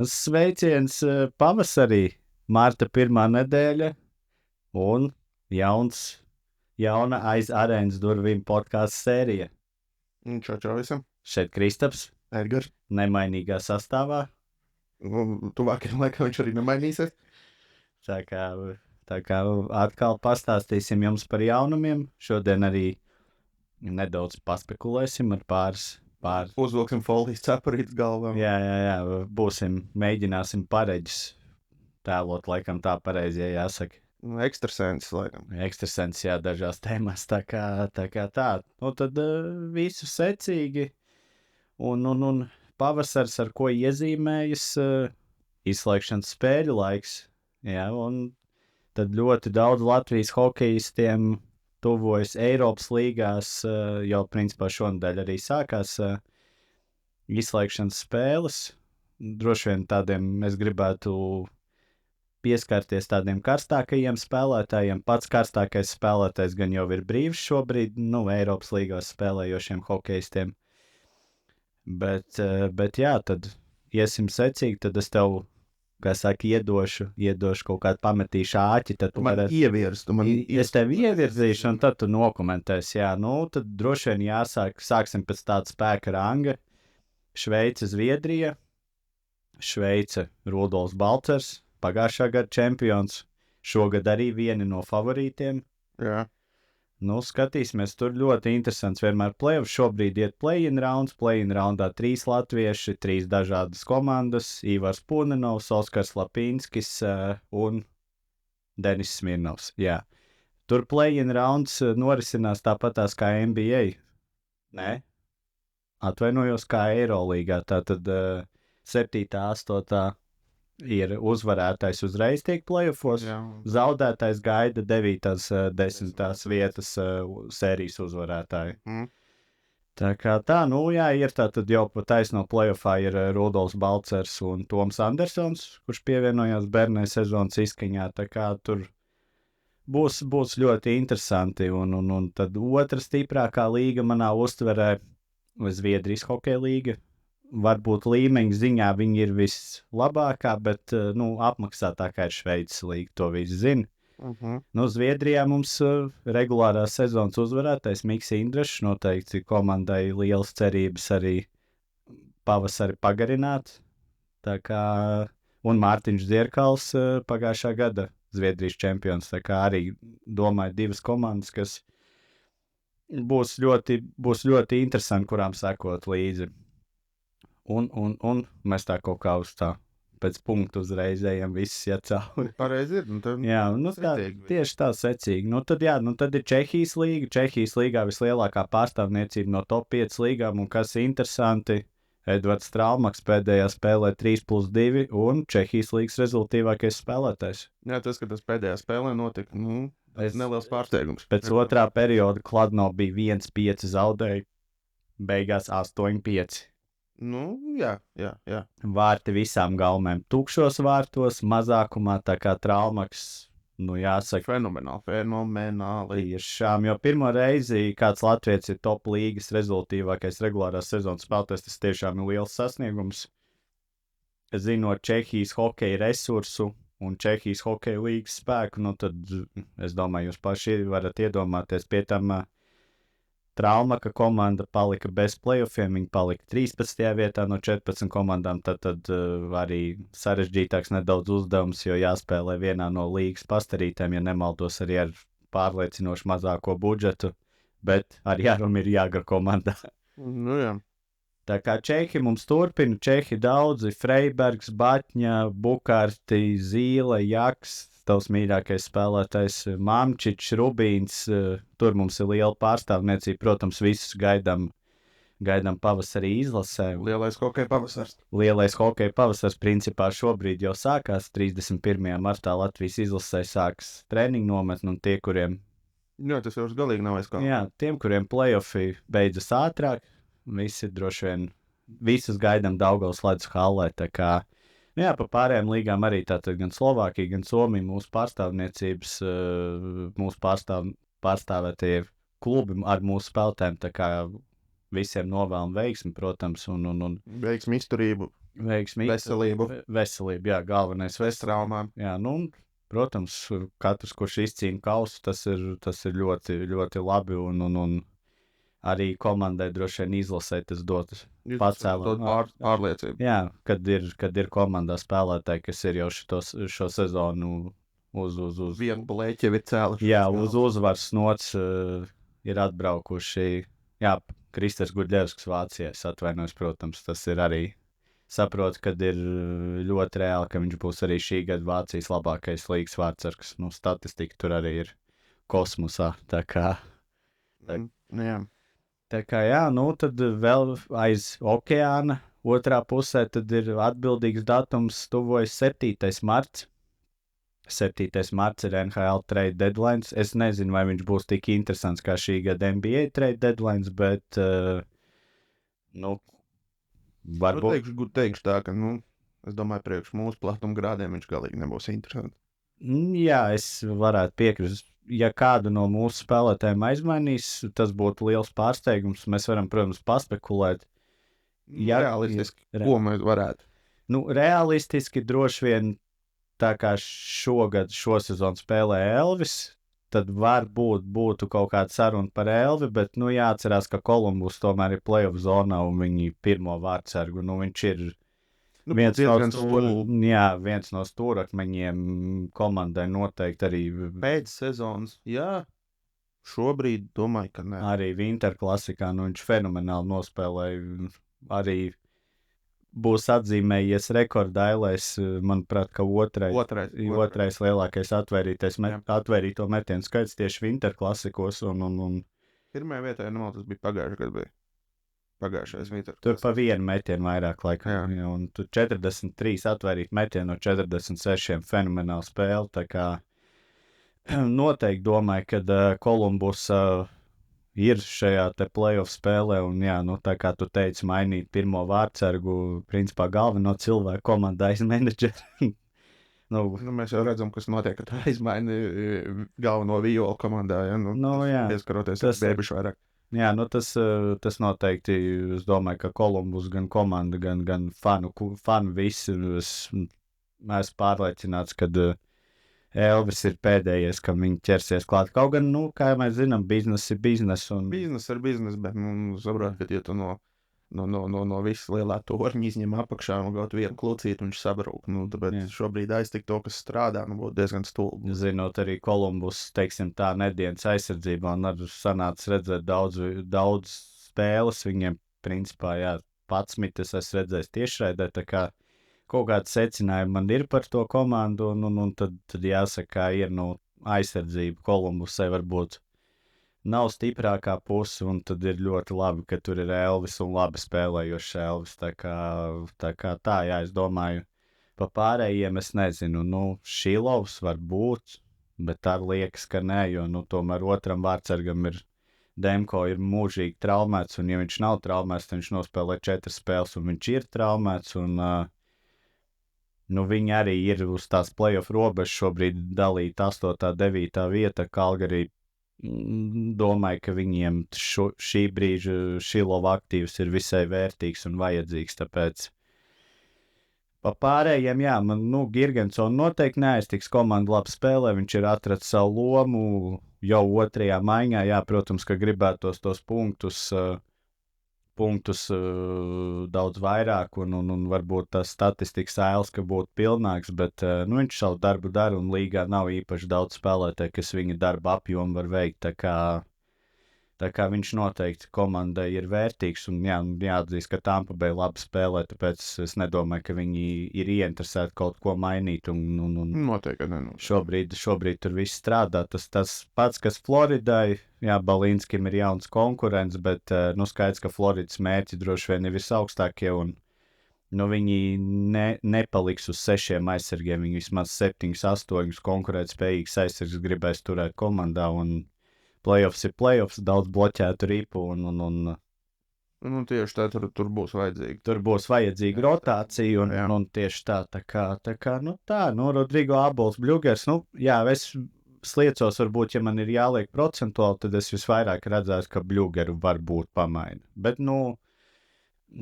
Sveiciens pavasarī, marta 1. nedēļa un jauna aiz arēnas durvīm podcasts sērija. Čau visam. Šeit Kristaps, Edgars. nemainīgā sastāvā. Tuvākajam laikam viņš arī nemainīsies. Tā kā atkal pastāstīsim jums par jaunumiem. Šodien arī nedaudz paspekulēsim ar pāris. Uzvilksim folijas cepurītes galvā. Jā, mēģināsim pareģis tēlot, laikam tā pareizi, ja jāsaka. Ekstrasens, laikam. Ekstrasens, jā, dažās tēmās, tā kā tā. Nu, tad visu secīgi un pavasars, ar ko iezīmējas izslēgšanas spēļu laiks. Jā, un tad ļoti daudz Latvijas hokejistiem tuvojas Eiropas līgās, jau principā šonadēļ arī sākās izslēgšanas spēles. Droši vien tādiem es gribētu pieskarties tādiem karstākajiem spēlētājiem. Pats karstākais spēlētājs gan jau ir brīvs šobrīd, Eiropas līgās spēlējošiem hokejistiem. Bet jā, tad iesim secīgi, tad es tev, kā saka, iedošu kaut kādu pametīšu āķi, tad tu man ievirzi. Es tev ievirzīšu, un tad tu nokomentēsi, jā. Nu, tad droši vien sāksim pēc tāda spēka ranga. Šveice, Zviedrija. Šveice, Rudolfs Balcers, pagājušā gada čempions. Šogad arī vieni no favorītiem. Jā. Nu, skatīsimies, tur ļoti interesants vienmēr play-off. Šobrīd iet play-in rounds. Play-in roundā 3 latvieši, 3 dažādas komandas. Ivars Punenovs, Oskars Lapinskis un Denis Smirnovs. Jā. Tur play-in rounds norisinās tāpatās kā NBA. Nē? Atvainojos kā Eirolīgā. Tātad 7. 8. ir uzvarētājs uzreiz tiek play-offos, zaudētājs gaida 9. 10. vietas sērijas uzvarētāju. Tā kā tā, ir tātad jau pa taisno play-offā ir Rudolfs Balcers un Toms Andersons, kurš pievienojās Bernē sezonas izskaņā, tā kā tur būs ļoti interesanti, un tad otra stiprākā līga manā uztverē Zviedrijas hokeja līga. Varbūt līmeņa ziņā viņi ir vislabākā, bet apmaksātākā ir Šveices līga, to visi zina. Zviedrijā mums regulārās sezonas uzvarētais Miks Indrašs, noteikti komandai lielas cerības arī pavasari pagarināt. Tā kā, un Mārtiņš Dzierkals pagājušā gada Zviedrijas čempions, tā kā arī domāju 2 komandas, kas būs ļoti interesanti, kurām sekot līdzi. Un mēs tā kaut kā uz tā pēc punktu uzreiz ejam visus cauri. Pareizi ir. Jā, tieši tā secīgi. Tad ir Čehijas līga. Čehijas līgā vislielākā pārstāvniecība no top 5 līgām, un kas interesanti, Edvards Strālmaks pēdējā spēlē 3+2 un Čehijas līgas rezultātīvākais spēlētājs. Jā, tas, ka tas pēdējā spēlē notika, neliels pārsteigums. Pēc otrā perioda Kladno bija 1-5 zaudēja, beigās 8-5. Jā. Vārti visām gaumēm tukšos vārtos, mazākumā, tā kā Trālmaks, jāsaka. Fenomenāli. Tiešām, jo pirmo reizi kāds latvietis ir top līgas rezultātīvākais regulārās sezonas spēlētājs, tas tiešām ir liels sasniegums. Zinot Čehijas hokeja resursu un Čehijas hokeja līgas spēku, tad es domāju, jūs paši varat iedomāties pie tam. Traumaka komanda palika bez play-offiem, viņi palika 13. vietā no 14 komandām, tad arī sarežģītāks nedaudz uzdevums, jo jāspēlē vienā no līgas pastarītēm, ja nemaldos arī ar pārliecinoši mazāko budžetu, bet ar Jārum ir Jāgra komandā. Jā. Tā kā Čehi mums turpina, Čehi daudzi, Freibergs, Batņa, Bukārti, Zīle, Jaks, tavs mīļākais spēlētājs Mamčičs, Rubīns, tur mums ir liela pārstāvniecība, protams, visus gaidām pavasarī izlasē. Lielais hokeja pavasars principā šobrīd jau sākās, 31. martā Latvijas izlasē sāks treniņu nometni, un tie, kuriem... Jā, tas jau galīgi nav aizkā. Jā, tiem, kuriem play-offi beidzas ātrāk, visi droši vien, visus gaidām Daugavas ledus hallē, tā kā... Jā, pa pārējām līgām arī tātad gan Slovākija, gan Somija mūsu pārstāvniecības, mūsu pārstāvētie klubi ar mūsu spēlētājiem, tā kā visiem novēlam veiksmi, protams, un Veiksmi, izturību, veselību. Veselību, jā, galvenais traumām. Jā, nu, protams, katrs, kurš izcīna kausu, tas ir ļoti, ļoti labi, un arī komandai droši vien izlasē tas dotas pacēlums. Pārliecību. Jā, kad ir komandā spēlētāji, kas ir jau šo sezonu uz vienu bleķevi cēluši. Jā, uz uzvaras nots ir atbraukuši. Jā, Kristers Gudļevskis Vācijā, es atvainojos, protams, tas ir arī saprotu, ka ir ļoti reāli, ka viņš būs arī šī gada Vācijas labākais līgas vārdsargs. Nu, statistika tur arī ir kosmosā, tā kā. Jā. Tā kā jā, nu tad vēl aiz okeāna otrā pusē tad ir atbildīgs datums, tuvojas 7. marts. 7. marts ir NHL trade deadline. Es nezinu, vai viņš būs tik interesants kā šī gada NBA trade deadline, bet nu, varbūt. Teikšu tā, ka, es domāju, priekš mūsu platuma grādiem viņš galīgi nebūs interesants. Jā, es varētu piekrist. Ja kādu no mūsu spēlētājiem aizmainīs, tas būtu liels pārsteigums. Mēs varam, protams, paspekulēt. Ja, realistiski, ko mēs varētu? Nu, realistiski droši vien tā kā šo sezonu spēlē Elvis, tad varbūt būtu kaut kāda saruna par Elvi, bet jāatcerās, ka Kolumbus tomēr ir playoff zonā un viņi pirmo vārdsargu. Viņš ir viens no stūrakmeņiem komandai noteikti arī. Pēc sezonas, jā. Šobrīd domāju, ka ne. Arī Winter klasikā, viņš fenomenāli nospēlēja. Arī būs atzīmējies rekordailēs, manuprāt, ka otrais lielākais atvērīto metienu skaits tieši Winter klasikos. Pirmajā vietā, ja nemaldos, tas bija pagājušajā gadā. Pagājušais Winter. Tur pa vienu metienu vairāk laikam. Jā, un tur 43 atvērīt metienu no 46 fenomenāli spēle. Tā kā noteikti domāju, ka Kolumbus ir šajā te playoff spēlē, un jā, tā kā tu teici, mainīt pirmo vārdsargu, principā galveno cilvēku komandā izmenedžeri. Mēs jau redzam, kas notiek, kad aizmaini galveno violu komandā, ja? Pieskaroties ar bēbišu vairāk. Jā, tas noteikti, es domāju, ka Kolumbus gan komanda, gan fanu visi, esmu pārliecināts, ka Elvis ir pēdējais, kam viņi ķersies klāt. Kaut gan, kā mēs zinām, biznes ir biznes. Biznes ir biznes, bet, saprot, ka ja tu no visas lielā torņa izņem apakšā un kaut vienu klucītu, viņš sabrūk. Tāpēc šobrīd aiztikt to, kas strādā, būtu diezgan stulbi. Zinot arī Kolumbus, teiksim tā, nedienas aizsardzībā, un arī sanāca redzēt daudz spēles viņiem, principā, 11 es esmu redzējis tiešraidē, tā kā kaut kāds secinājumi man ir par to komandu, un tad jāsaka, ir aizsardzība Kolumbusai varbūt nav stiprākā puse, un tad ir ļoti labi, ka tur ir Elvis un labi spēlējošs Elvis. Tā kā tā, jā, es domāju, pa pārējiem es nezinu, Šilovs var būt, bet tā liekas, ka nē, jo, tomēr otram vārdsargam ir Demko ir mūžīgi traumēts, un ja viņš nav traumēts, tad viņš nospēlē 4 spēles, un viņš ir traumēts, un viņi arī ir uz tās playoff robežas šobrīd dalīta 8. 9. vieta, Calgary. Domāju, ka viņiem šī brīža Šilova aktīvs ir visai vērtīgs un vajadzīgs, tāpēc pa pārējiem, jā, Girgensons noteikti neaiztiks, komanda labi spēlē, viņš ir atradis savu lomu jau otrajā maiņā, jā, protams, ka gribētos tos punktus daudz vairāk, un varbūt tas statistikas ēls, ka būtu pilnāks, bet viņš savu darbu dara, un līgā nav īpaši daudz spēlētāju, kas viņa darba apjomu var veikt, tā kā viņš noteikti komandai ir vērtīgs, un jāatzīst, ka Tampa Bay labi spēlē, tāpēc es nedomāju, ka viņi ir ieinteresēti kaut ko mainīt, noteikti, šobrīd tur viss strādā, tas pats, kas Floridai, jā, Balīnskim ir jauns konkurents, bet skaidrs, ka Floridas mērķi droši vien ir visaugstākie, un viņi nepaliks uz 6 aizsargiem, viņi vismaz 7, 8 konkurētspējīgs aizsargs gribēs turēt komandā, un playoffs ir playoffs, daudz bloķētu ripu, un tieši tā, tur būs vajadzīga. Tur būs vajadzīga rotācija, un tieši tā kā, Rodrigo Abols, Bļugers, jā, es sliecos, varbūt, ja man ir jāliek procentuāli, tad es visvairāk redzētu, ka bļūgeru var būt pamaina. Bet,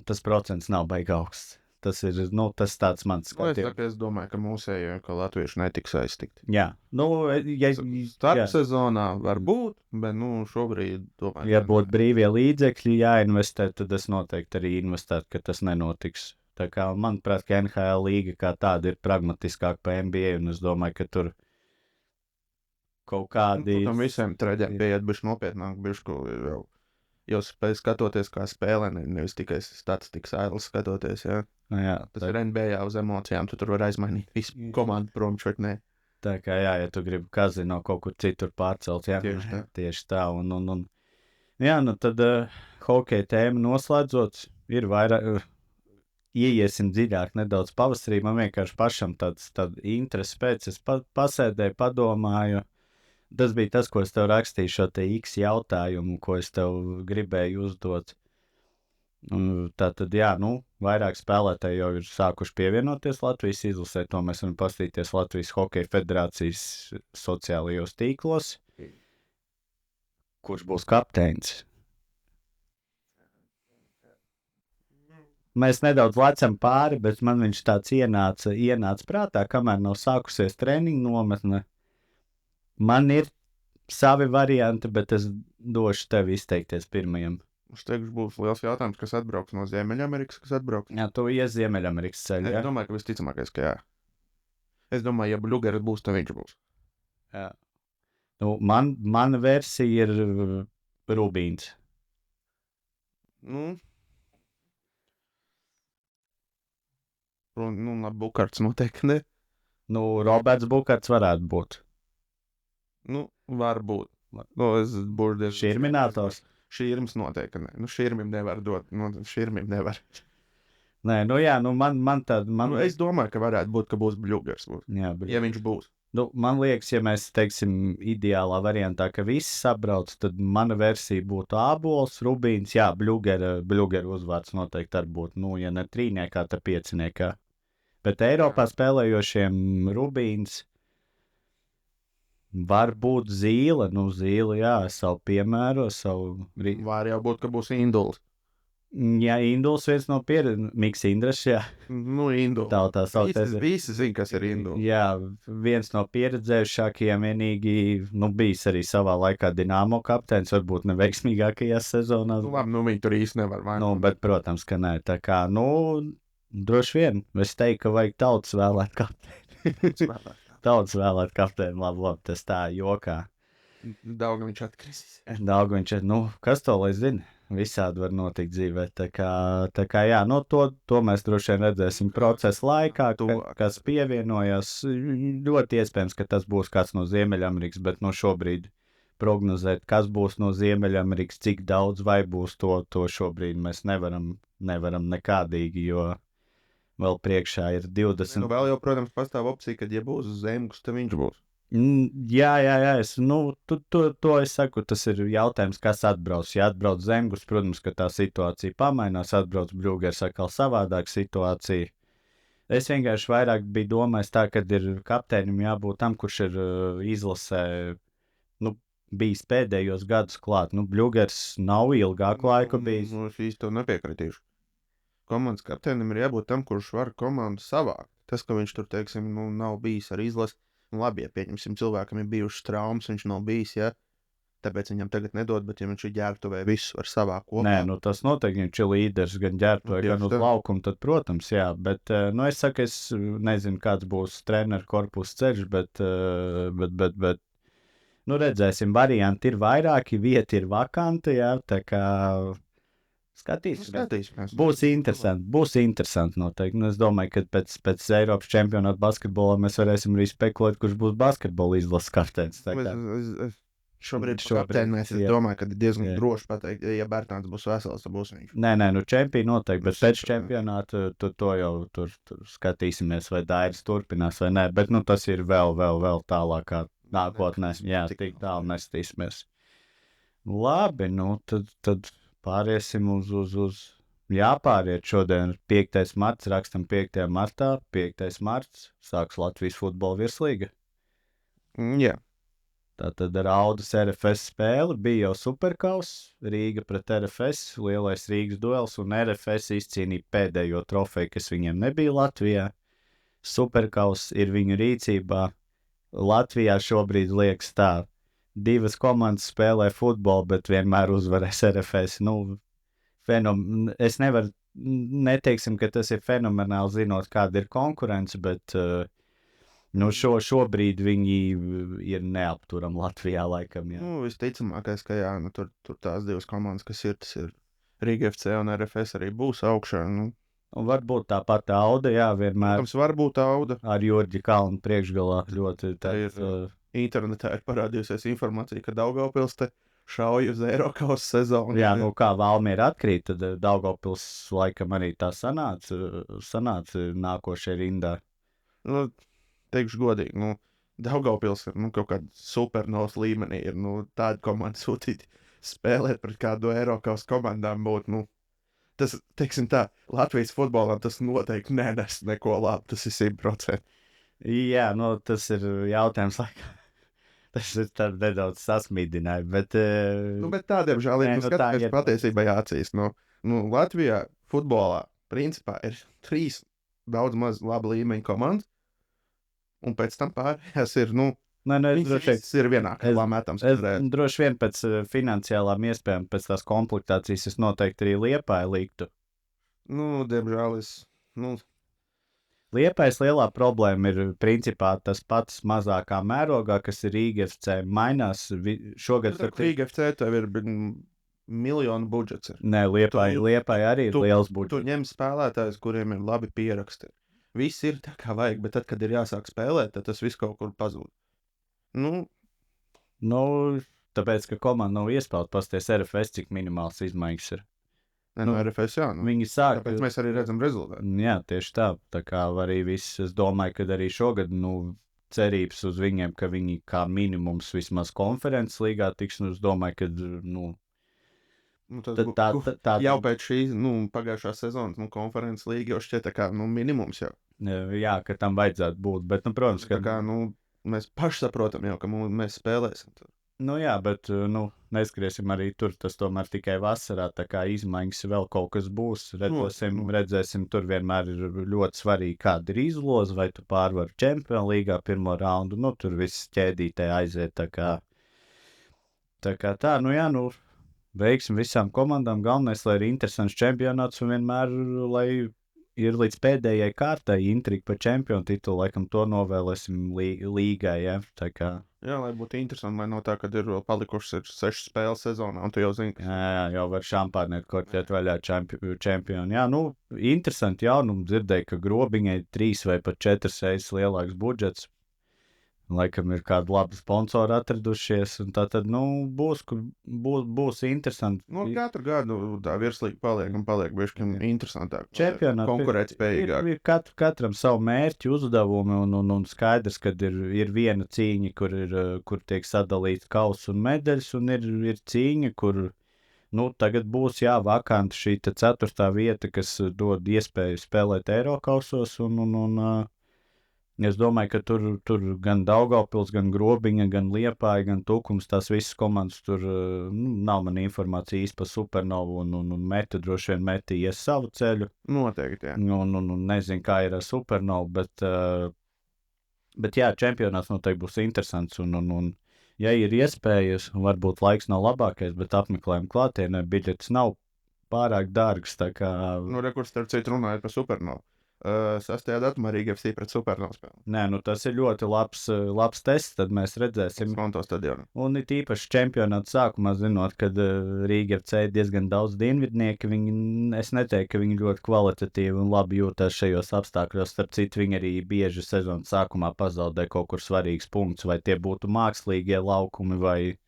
tas procents nav baigi augsts. Tas ir, tas tāds mans skatījums. Es domāju, ka mūsējo, ka latvieši netiks aiztikt. Jā, starp sezonā var būt, bet, šobrīd domāju. Ja būtu brīvie līdzekļi jāinvestē, tad es noteikti arī investētu, ka tas nenotiks. Tā kā, manuprāt, ka NHL līga kā tāda ir pragmatiskāka pa NBA, un es domāju, ka tur kaut kādi... Tam visiem treģiem pieiet bišķi nopietnāk, bišķi jau. Jau skatoties, kā spēlē, nevis tikai statistikas ailes skatoties, jā. Jā, tas ir NBA uz emocijām, tu tur var aizmainīt visu komandu prom, šeit ne. Tā kā, ja tu gribi kazino kaut kur citur pārcelt, jā. Tieši tā. Jā, tad hokeja tēma noslēdzot, ir vairāk, ieiesim dziļāk nedaudz pavasarī, man vienkārši pašam tāda interese pēc, es pasēdēju, padomāju. Tas bija tas, ko es tev rakstīju, šo te X jautājumu, ko es tev gribēju uzdot. Tātad, jā, vairāk spēlētāji jau ir sākuši pievienoties Latvijas izlasē, to mēs varam paskatīties Latvijas Hokeja Federācijas sociālajos tīklos. Kurš būs kapteinis? Mēs nedaudz lecam pāri, bet man viņš tāds ienāca prātā, kamēr nav sākusies treniņu nometne. Man ir savi varianti, bet es došu tev izteikties pirmajam. Es teikšu, būs liels jautājums, kas atbrauks no Ziemeļamerikas, kas atbrauks. Jā, tu ies Ziemeļamerikas ceļā. Es domāju, ka visticamākais, ka jā. Es domāju, ja Bļūgers būs, tad viņš būs. Jā. Mana versija ir Rubīns. Bukarts noteikti ne. Roberts Bukarts varētu būt. Varbūt. Es būšu diezgan... Širminators? Širms noteikti ne. Širmim nevar dot. Širmim nevar. Nē, man tāda... Es domāju, ka varētu būt, ka būs Bļūgers. Jā, ja viņš būs. Man liekas, ja mēs teiksim ideālā variantā, ka visi sabrauc, tad mana versija būtu Ābols, Rubīns, jā, Bļūgera uzvārds noteikti arī būtu, ja ne trīniekā, tad pieciniekā. Bet Eiropā spēlējošiem Rubīns var būt Zīle, Zīle, jā, savu piemēru, Var jau būt, ka būs Induls. Jā, Induls viens no Miks Indras, jā. Induls. Tā saucās. Visi zin, kas ir Induls. Jā, viens no pieredzējušākajiem vienīgi, bijis arī savā laikā Dinamo kapteinis, varbūt neveiksmīgākajās sezonās. Labi, viņi tur īsti nevar vainot. Bet, protams, ka nē, tā kā, droši vien, es teiktu, ka vajag tautas vēlēt kapteini. Tautas vēlēt kapteini, labi, tas tā jokā. Daugaviņš atkrisīs. Daugaviņš, kas to lai zina? Visādi var notikt dzīvē, tā kā jā, to mēs droši vien redzēsim procesa laikā, kas pievienojas, ļoti iespējams, ka tas būs kāds no Ziemeļamerikas, bet šobrīd prognozēt, kas būs no Ziemeļamerikas, cik daudz vai būs to šobrīd mēs nevaram nekādīgi, jo vēl priekšā ir 20. Vēl jau, protams, pastāv opcija, ka ja būs Zemgus, tad viņš būs. Jā, to es saku, tas ir jautājums, kas atbrauc. Ja atbrauc Zemgus, protams, ka tā situācija pamainās, atbrauc Bļūgers atkal savādāk situācija. Es vienkārši vairāk biju domājis tā, ka ir kapteinim jābūt tam, kurš ir izlasē, bijis pēdējos gadus klāt. Bļūgers nav ilgāku laiku bijis. Es īsti to nepiekritīšu. Komandas kapteinim ir jābūt tam, kurš var komandu savākt. Tas, ka viņš tur, teiksim, nav bijis ar izlasi. Labi, ja pieņemsim cilvēkam ir bijušas traumas, viņš nav bijis, ja? Tāpēc viņam tagad nedod, bet ja viņš ir ģērbtuvē, visus var savākt kopā. Nē, tas noteikti viņš ir līderis gan ģērbtuvē, gan uz laukumu, tad, protams, jā, bet, es saku, es nezinu, kāds būs treneru korpusa ceļš, bet, redzēsim, varianti ir vairāki, vieta ir vakanta, jā, tā kā... Skatīsimies. Būs interesanti noteikti. Es domāju, ka pēc Eiropas čempionāta basketbolā mēs varēsim arī spekulēt, kurš būs basketbola izlases kapteinis. Šobrīd kapteinis, es domāju, ka diezgan droši pateikt, ja Bērtāns būs vesels, tad būs viņš. Nē, čempioni noteikti, bet pēc čempionāta to jau tur skatīsimies, vai Dairis turpinās vai nē, bet tas ir vēl tālākā nākotnē. Jā, tik tālu nestīsimies. Labi, tad pāriesim uz jāpāriet šodien 5. marts, rakstam 5. martā, 5. marts, sāks Latvijas futbola virslīga. Jā. Tātad Raudas RFS spēle bija jau Superkaus, Rīga pret RFS, lielais Rīgas duels, un RFS izcīnīja pēdējo trofeju, kas viņiem nebija Latvijā. Superkaus ir viņu rīcībā. Latvijā šobrīd liekas tā, divas komandas spēlē futbolu, bet vienmēr uzvarēs RFS. Es nevaru, neteiksim, ka tas ir fenomenāli zinot, kāda ir konkurence, bet šobrīd viņi ir neapturami Latvijā laikam. Jā. Visticamākais, ka jā, tur tās divas komandas, kas ir, tas ir Rīga FC un RFS arī būs augšā. Un varbūt tāpat Auda, jā, vienmēr. Protams, varbūt Auda. Ar Jurģi Kalnu priekšgalā ļoti Internetā ir parādījusies informācija, ka Daugavpils te šauj uz Eiropas sezonu. Jā, kā Valmiera atkrīt, tad Daugavpils laikam arī tā sanāca nākošajā rindā. Teikšu godīgi, Daugavpils ir kaut kāda supernovas līmenī. Ir tāda komanda sūtīt spēlēt pret kādu Eiropas komandām būtu. Tas, teiksim tā, Latvijas futbolam tas noteikti nenes neko labu, tas ir 100%. Jā, tas ir jautājums, laikam. Tas ir nedaudz sasmīdinājums, bet... bet tādiem žēl ir, skatāmies patiesībā jāatzīst. Latvijā futbolā, principā, ir 3 daudz maz laba līmeņa komandas, un pēc tam pārējās ir, viņas ir vienā metams. Droši vien pēc finansiālām iespējām, pēc tās komplektācijas, es noteikti arī Liepāju liktu. Diemžēl Liepājas lielā problēma ir principā tas pats mazākā mērogā, kas ir Rīga FC. Mainās šogad. Rīga FC tev ir miljonu budžets. Nē, Liepāja arī ir liels budžets. Tu ņem spēlētājus, kuriem ir labi pieraksti. Viss ir tā kā vajag, bet tad, kad ir jāsāk spēlēt, tad tas viss kaut kur pazūd. Tāpēc, ka komanda nav iespēlēta, pasties RFS, cik minimāls izmaiņas ir. RFS, jā. Viņi sāk. Tāpēc mēs arī redzam rezultātu. Jā, tieši tā. Tā kā arī viss, es domāju, ka arī šogad, cerības uz viņiem, ka viņi kā minimums vismaz konferences līgā tiks, es domāju, ka, tā. Jau pēc šīs, pagājušā sezonas, konferences līga jau šķiet tā kā, minimums jau. Jā, ka tam vajadzētu būt, bet, protams, ka... Tā kā, mēs paši saprotam jau, ka mēs spēlēsim tur. Jā, bet, neskriesim arī tur, tas tomēr tikai vasarā, tā kā izmaiņas vēl kaut kas būs, redzēsim, tur vienmēr ir ļoti svarīgi, kāda ir izloze, vai tu pārvari Čempionu līgā pirmo raundu, tur viss ķēdītē aiziet, tā kā tā, veiksim visām komandām, galvenais, lai ir interesants čempionāts un vienmēr, lai ir līdz pēdējai kārtai intriga par čempionu titulu, laikam to novēlēsim līgai, ja, tā kā. Jā, lai būtu interesanti, lai no tā, kad ir vēl palikušas 6 spēles sezonā, un tu jau zini, ka... Jā, jau var šampārniet kortēt vaļā čempionu. Jā, interesanti jaunumu dzirdēju, ka Grobiņai 3 vai pat 4 reizes lielāks budžets. Laikam ir kādi labi sponsori atradušies, un tā tad, būs interesanti. Katru gadu tā virslīga paliek bišķi interesantāk. Čempionāts konkurētspējīgāk. Ir katram savu mērķu, uzdevumu, un skaidrs, ka ir viena cīņa, kur tiek sadalīts kauss un medaļas, un ir cīņa, kur, tagad būs, vakanti šī 4. vieta, kas dod iespēju spēlēt Eirokausos, un es domāju, ka tur gan Daugavpils, gan Grobiņa, gan Liepāja, gan Tukums, tās visas komandas tur nav man informācija īsti par Supernovu, un Meta droši vien ies savu ceļu. Noteikti, jā. Un nezinu, kā ir ar Supernovu, bet jā, čempionāts noteikti būs interesants, un ja ir iespējas, varbūt laiks nav labākais, bet apmeklējumi klātienē, biļetes nav pārāk dārgs, tā kā... Rekurs starp citu runājot par Supernovu. 6. datumā Rīga FC pret Supernovu spēli. Nē, tas ir ļoti labs tests, tad mēs redzēsim. Skonto stadionā. Un it īpaši čempionāta sākumā, zinot, kad Rīga FC diezgan daudz dienvidnieki, es neteiktu, ka viņi ļoti kvalitatīvi un labi jūtas šajos apstākļos. Starp citu, viņi arī bieži sezonas sākumā pazaudē kaut kur svarīgs punkts, vai tie būtu mākslīgie laukumi vai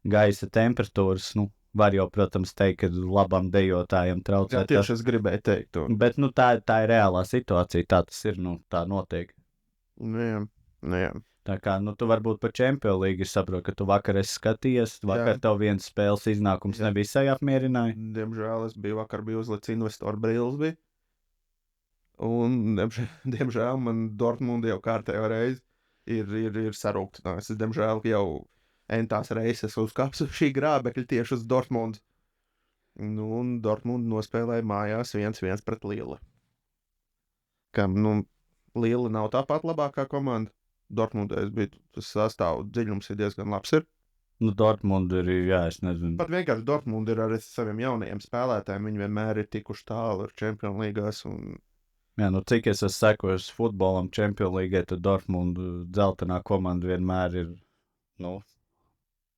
gaisa temperatūras, Var jau, protams, teikt, ka labam dejotājam traucē. Jā, tieši es gribēju teikt to. Bet, tā ir reālā situācija, tā tas ir, tā notiek. Jā. Tā kā, tu varbūt par Čempionu līgu saproti, ka tu vakar esi skatījies, vakar tev viens spēles iznākums nebija sajapmierināja. Diemžēl es vakar biju uzlicis investoru brilles, un, diemžēl, man Dortmund jau kārtējo reizi ir sarūktinājis. Es, diemžēl, jau entās reizes uzkāps uz šī grābekļa tieši uz Dortmundu. Nu, un Dortmundu nospēlēja mājās 1-1 pret Lille. Kam, Lille nav tāpat labākā komanda. Dortmundē tas sastāv dziļums ir diezgan labs. Nu, Dortmund ir, jā, es nezinu. Pat vienkārši Dortmund ir ar saviem jaunajiem spēlētājiem. Viņi vienmēr ir tikuši tālu ar Champions Līgās. Jā, nu cik es esmu sekojis futbolam Champions Līgai, tad Dortmund dzeltenā komanda vienmēr ir,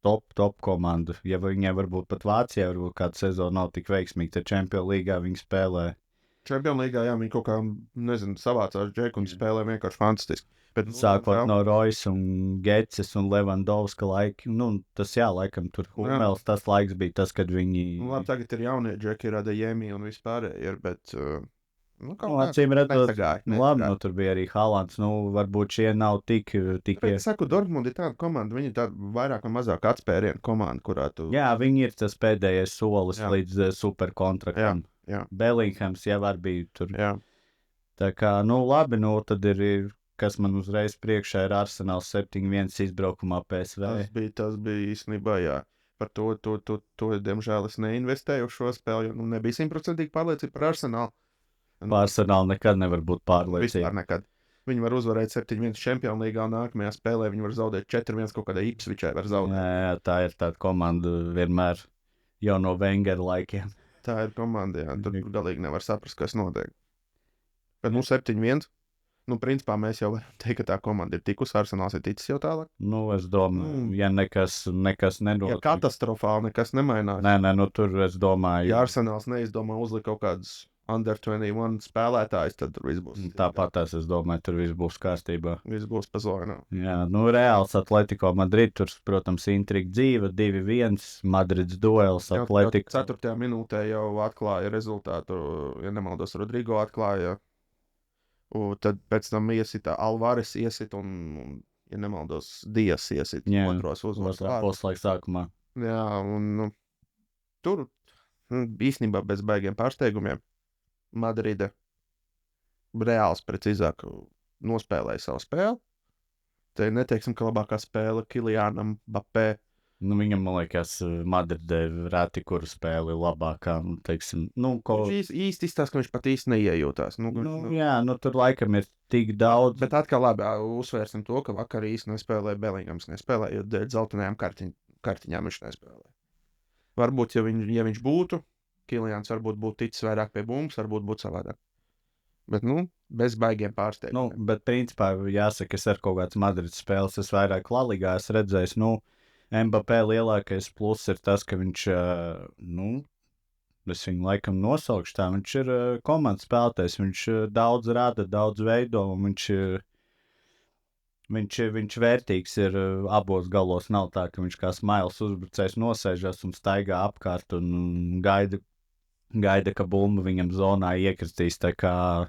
top komanda. Ja viņai varbūt pat Vācijā varbūt kāda sezona nav tik veiksmīga, tad Champions Līgā viņi spēlē. Champions Līgā, jā, viņi kaut kā, savācās džeku un spēlē vienkārši fantastiski. Bet, Sākot no Rojas un Geces un Levandovska laika, tas laikam tur Hummels, tas laiks bija tas, kad viņi... Labi, tagad ir jaunie džeki, ir Adejemi un vispārēji ir, bet... acīm redzot, nesagāja. Tur bija arī Haalands, varbūt šie nav tik... Es saku, Dortmund ir tāda komanda, viņi ir tāda vairāk vai mazāk atspērienu komanda, kurā tu... Jā, viņi ir tas pēdējais solis līdz superkontraktam. Jā. Bellinghams jau var bija tur. Jā. Tā kā, labi, tad ir, kas man uzreiz priekšā ir Arsenāls 7-1 izbraukumā PSV. Tas bija īstenībā, jā. Par to, diemžēl, es neinvestēju uz šo spēli, jo nebija 100% pārliecība par Arsenālu. Arsenāli nekad nevar būt pārliecība. Vispār nekad. Viņi var uzvarēt 7-1 Champions Līgā, un nākamajā spēlē viņi var zaudēt 4-1 kaut kādai Ipsvičai var zaudēt. Jā, tā ir tāda komanda vienmēr jau no Wengera laikiem. Tā ir komanda, jā. Tur galīgi nevar saprast, kas notiek. Bet 7-1. Principā mēs jau varam teikt, ka tā komanda ir tikusi, Arsenāls ir ticis jau tālāk. Es domāju, ja nekas nenotiek. Ja katastrofāli nekas nemainās. Nē, tur es domāju. Ja Arsenāls neizdomā uzlikt kaut kādus under 21 spēlētājus, tad tur viss būs. Tāpat es domāju, tur viss būs kārtībā. Viss būs pa zoinām. Jā, Reāls Atletico Madrid, tur, protams, intriga dzīve, 2-1, Madrids duels, Atletico. 4. minūtē jau atklāja rezultātu, ja nemaldos, Rodrigo atklāja. Tad pēc tam iesita Alvares un ja nemaldos, Dias iesita otros uzvaras vārdus. Puslaika sākumā. Jā, un tur īstenībā bez baigiem pārsteigumiem Madride Reāls precīzāk nospēlēja savu spēli. Te neteiksim, ka labākā spēle Kilianam Mbappé. Viņam, man liekas, Madridē reti, kuru spēli labākā, teiksim, Viņš īsti izstāsta, ka viņš pat īsti neiejūtās. Jā, tur laikam ir tik daudz. Bet atkal labi, uzsvērsim to, ka vakar īsti nespēlēja Bellinghams, jo dēļ zeltainajām kartiņām viņš nespēlēja. Varbūt, ja viņš būtu, Kilians varbūt būtu ticis vairāk pie bumbas, varbūt būtu savādāk. Bet, bez baigiem pārsteigumiem. Bet, principā, jāsaka, es ar kaut kāds Madrids spēles, es vairāk Laligā esmu redzējis, Mbappé lielākais pluss ir tas, ka viņš, es viņu laikam nosaukšu tā, viņš ir komandas spēlētājs, viņš daudz rada, daudz veido, un viņš vērtīgs ir abos galos, nav tā, ka viņš kā smailes uzbrucējs nosēžas un staigā apkārt un gaida, ka bumba viņam zonā iekristīs, tā kā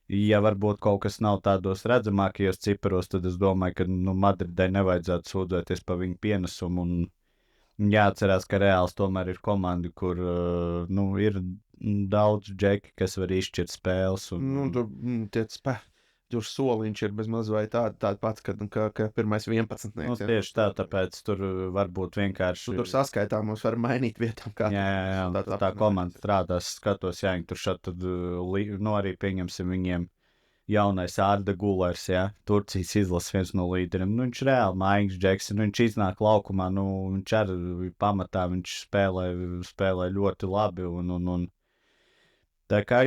ja varbūt kaut kas nav tādos redzamākajos ciparos, tad es domāju, ka Madridai nevajadzētu sūdzēties par viņu pienesumu. Un jāatcerās, ka Reāls tomēr ir komanda, kur ir daudz džeki, kas var izšķirt spēles. Tur soliņš ir bezmaz vai tāda pats, ka pirmais 11. Tieši tā, tāpēc tur varbūt vienkārši... Tur saskaitām mums var mainīt vietām. Jā, tā komanda strādās, skatos, viņi tur šad tad, arī pieņemsim viņiem jaunais Arda Gulers, Turcijas izlases viens no līderiem. Viņš reāli maigs džeks, viņš iznāk laukumā, viņš arī pamatā, viņš spēlē ļoti labi un tā kā,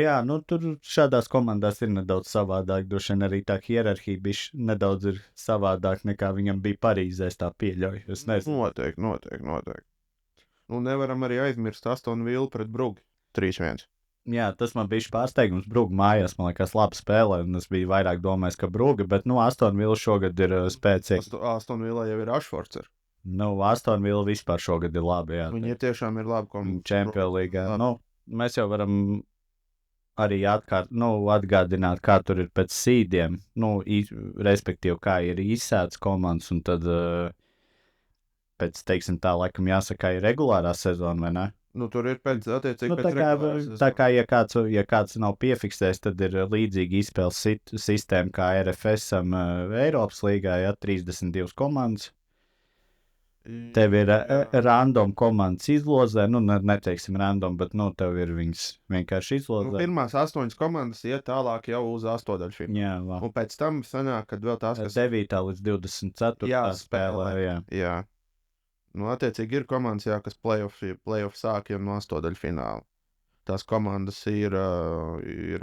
tur šādās komandās ir nedaudz savādāk, droši vien arī tā hierarhija bija nedaudz ir savādāk nekā viņam bija Parīzē, tā pieļauj. Es nezinu. Noteikti. Nevaram arī aizmirst Aston Villa pret Brugge 3-1. Jā, tas man bija pārsteigums. Brugge mājās, man liekas, labi spēlē, un es biju vairāk domājis, ka Brugge, bet, Aston Villa šogad ir spēcīga. Aston Villa jau ir Ashfords. Aston Villa vispār šogad ir labi, jā. Viņi tiešām ir labi komanda. Champions Līgā. Mēs jau varam arī atgādināt, kā tur ir pēc sīdiem, respektīvi, kā ir izsēts komandas, un tad pēc, teiksim, tā laikam jāsaka, ir regulārā sezona, vai ne? Tur ir pēc, attiecīgi, pēc regulārā sezona. Tā kā, ja kāds nav piefiksējis, tad ir līdzīgi izspēles sistēma kā RFS Eiropas līgā, 32 komandas. Tev ir Jā. random komandas izlozē, nu, neteiksim random, bet, nu, tev ir viņas vienkārši Nu, izlozē. pirmās 8 komandas iet tālāk jau uz astoņdaļfinālu. Jā, vēl. Un pēc tam sanāk, kad vēl tās, kas 9. līdz 24. spēlē, jā. Jā. Nu, attiecīgi ir komandas, jā, kas playoff sāk jau no astoņdaļfināla. Tās komandas ir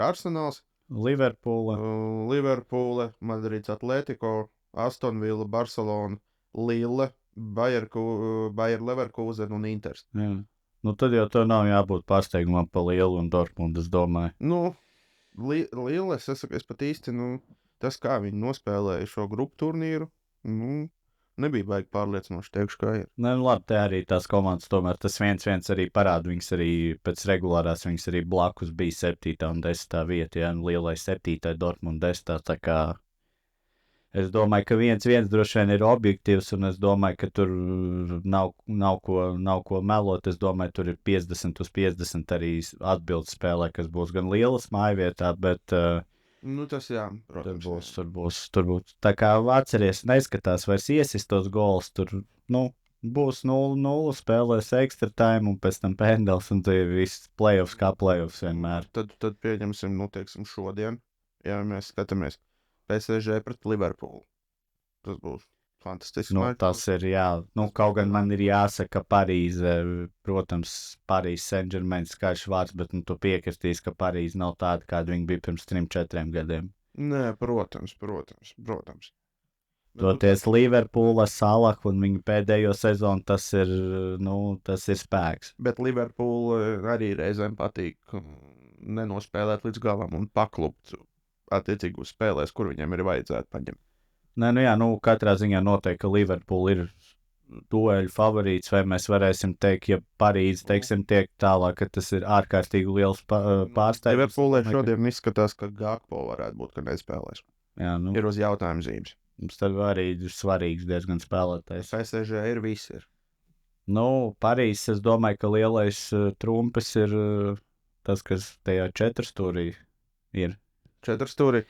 Arsenāls, Liverpūle, Madrids Atletico, Aston Villa, Barcelona, Lille, Bayer Leverkusen un Inters. Jā. Nu, tad jau tev nav jābūt pārsteigumam pa Lielu un Dortmundu, es domāju. Nu, Lille, es pat īsti, tas kā viņi nospēlēja šo grupu turnīru, nebija baigi pārliecinoši, teikšu, kā ir. Nu, labi, te arī tās komandas, tomēr tas 1-1 arī parāda, viņas arī pēc regulārās, viņas arī blakus bija 7. un 10. vieta, ja, un Lielai 7. Dortmund 10. Tā kā es domāju, ka 1-1 droši vien ir objektīvs, un es domāju, ka tur nav ko melot. Es domāju, tur ir 50/50 arī atbildes spēlē, kas būs gan lielas mājvietā, bet Tas jā, protams. tur būs. Tā kā atceries, neskatās vairs iesistos gols, tur, būs 0-0, spēlēs extra time un pēc tam pendels, un tur ir viss playoffs kā playoffs vienmēr. Tad pieņemsim, teiksim, šodien, ja mēs skatāmies PSG pret Liverpoolu. Tas būs fantastisks. Tas ir, jā, kaut gan man ir jāsaka, ka Parīze, protams, Parīze Saint-Germain skaļš vārds, bet tu piekritīs, ka Parīze nav tāda, kāda viņa bija pirms 3-4 gadiem. Nē, protams. Toties Liverpoola, Salah un viņa pēdējo sezonu, tas ir spēks. Bet Liverpoola arī reizēm patīk nenospēlēt līdz galam un paklupt attiecīgi uz spēlēs, kur viņiem ir vajadzētu paņemt. Nē, katrā ziņā noteikti, ka Liverpool ir dueļu favorīts, vai mēs varēsim teikt, ja Parīze, teiksim, tiek tālāk, ka tas ir ārkārtīgi liels pārsteigums. Liverpoolē šodien izskatās, ka Gakpo varētu būt, ka nespēlēs. Jā, ir uz jautājumu zīmes. Mums tad arī ir svarīgs diezgan spēlētājs. PSG ir viss ir. Parīze, es domāju, ka lielais trumpis ir tas, kas tajā 4 stūrī ir. 4 stūri?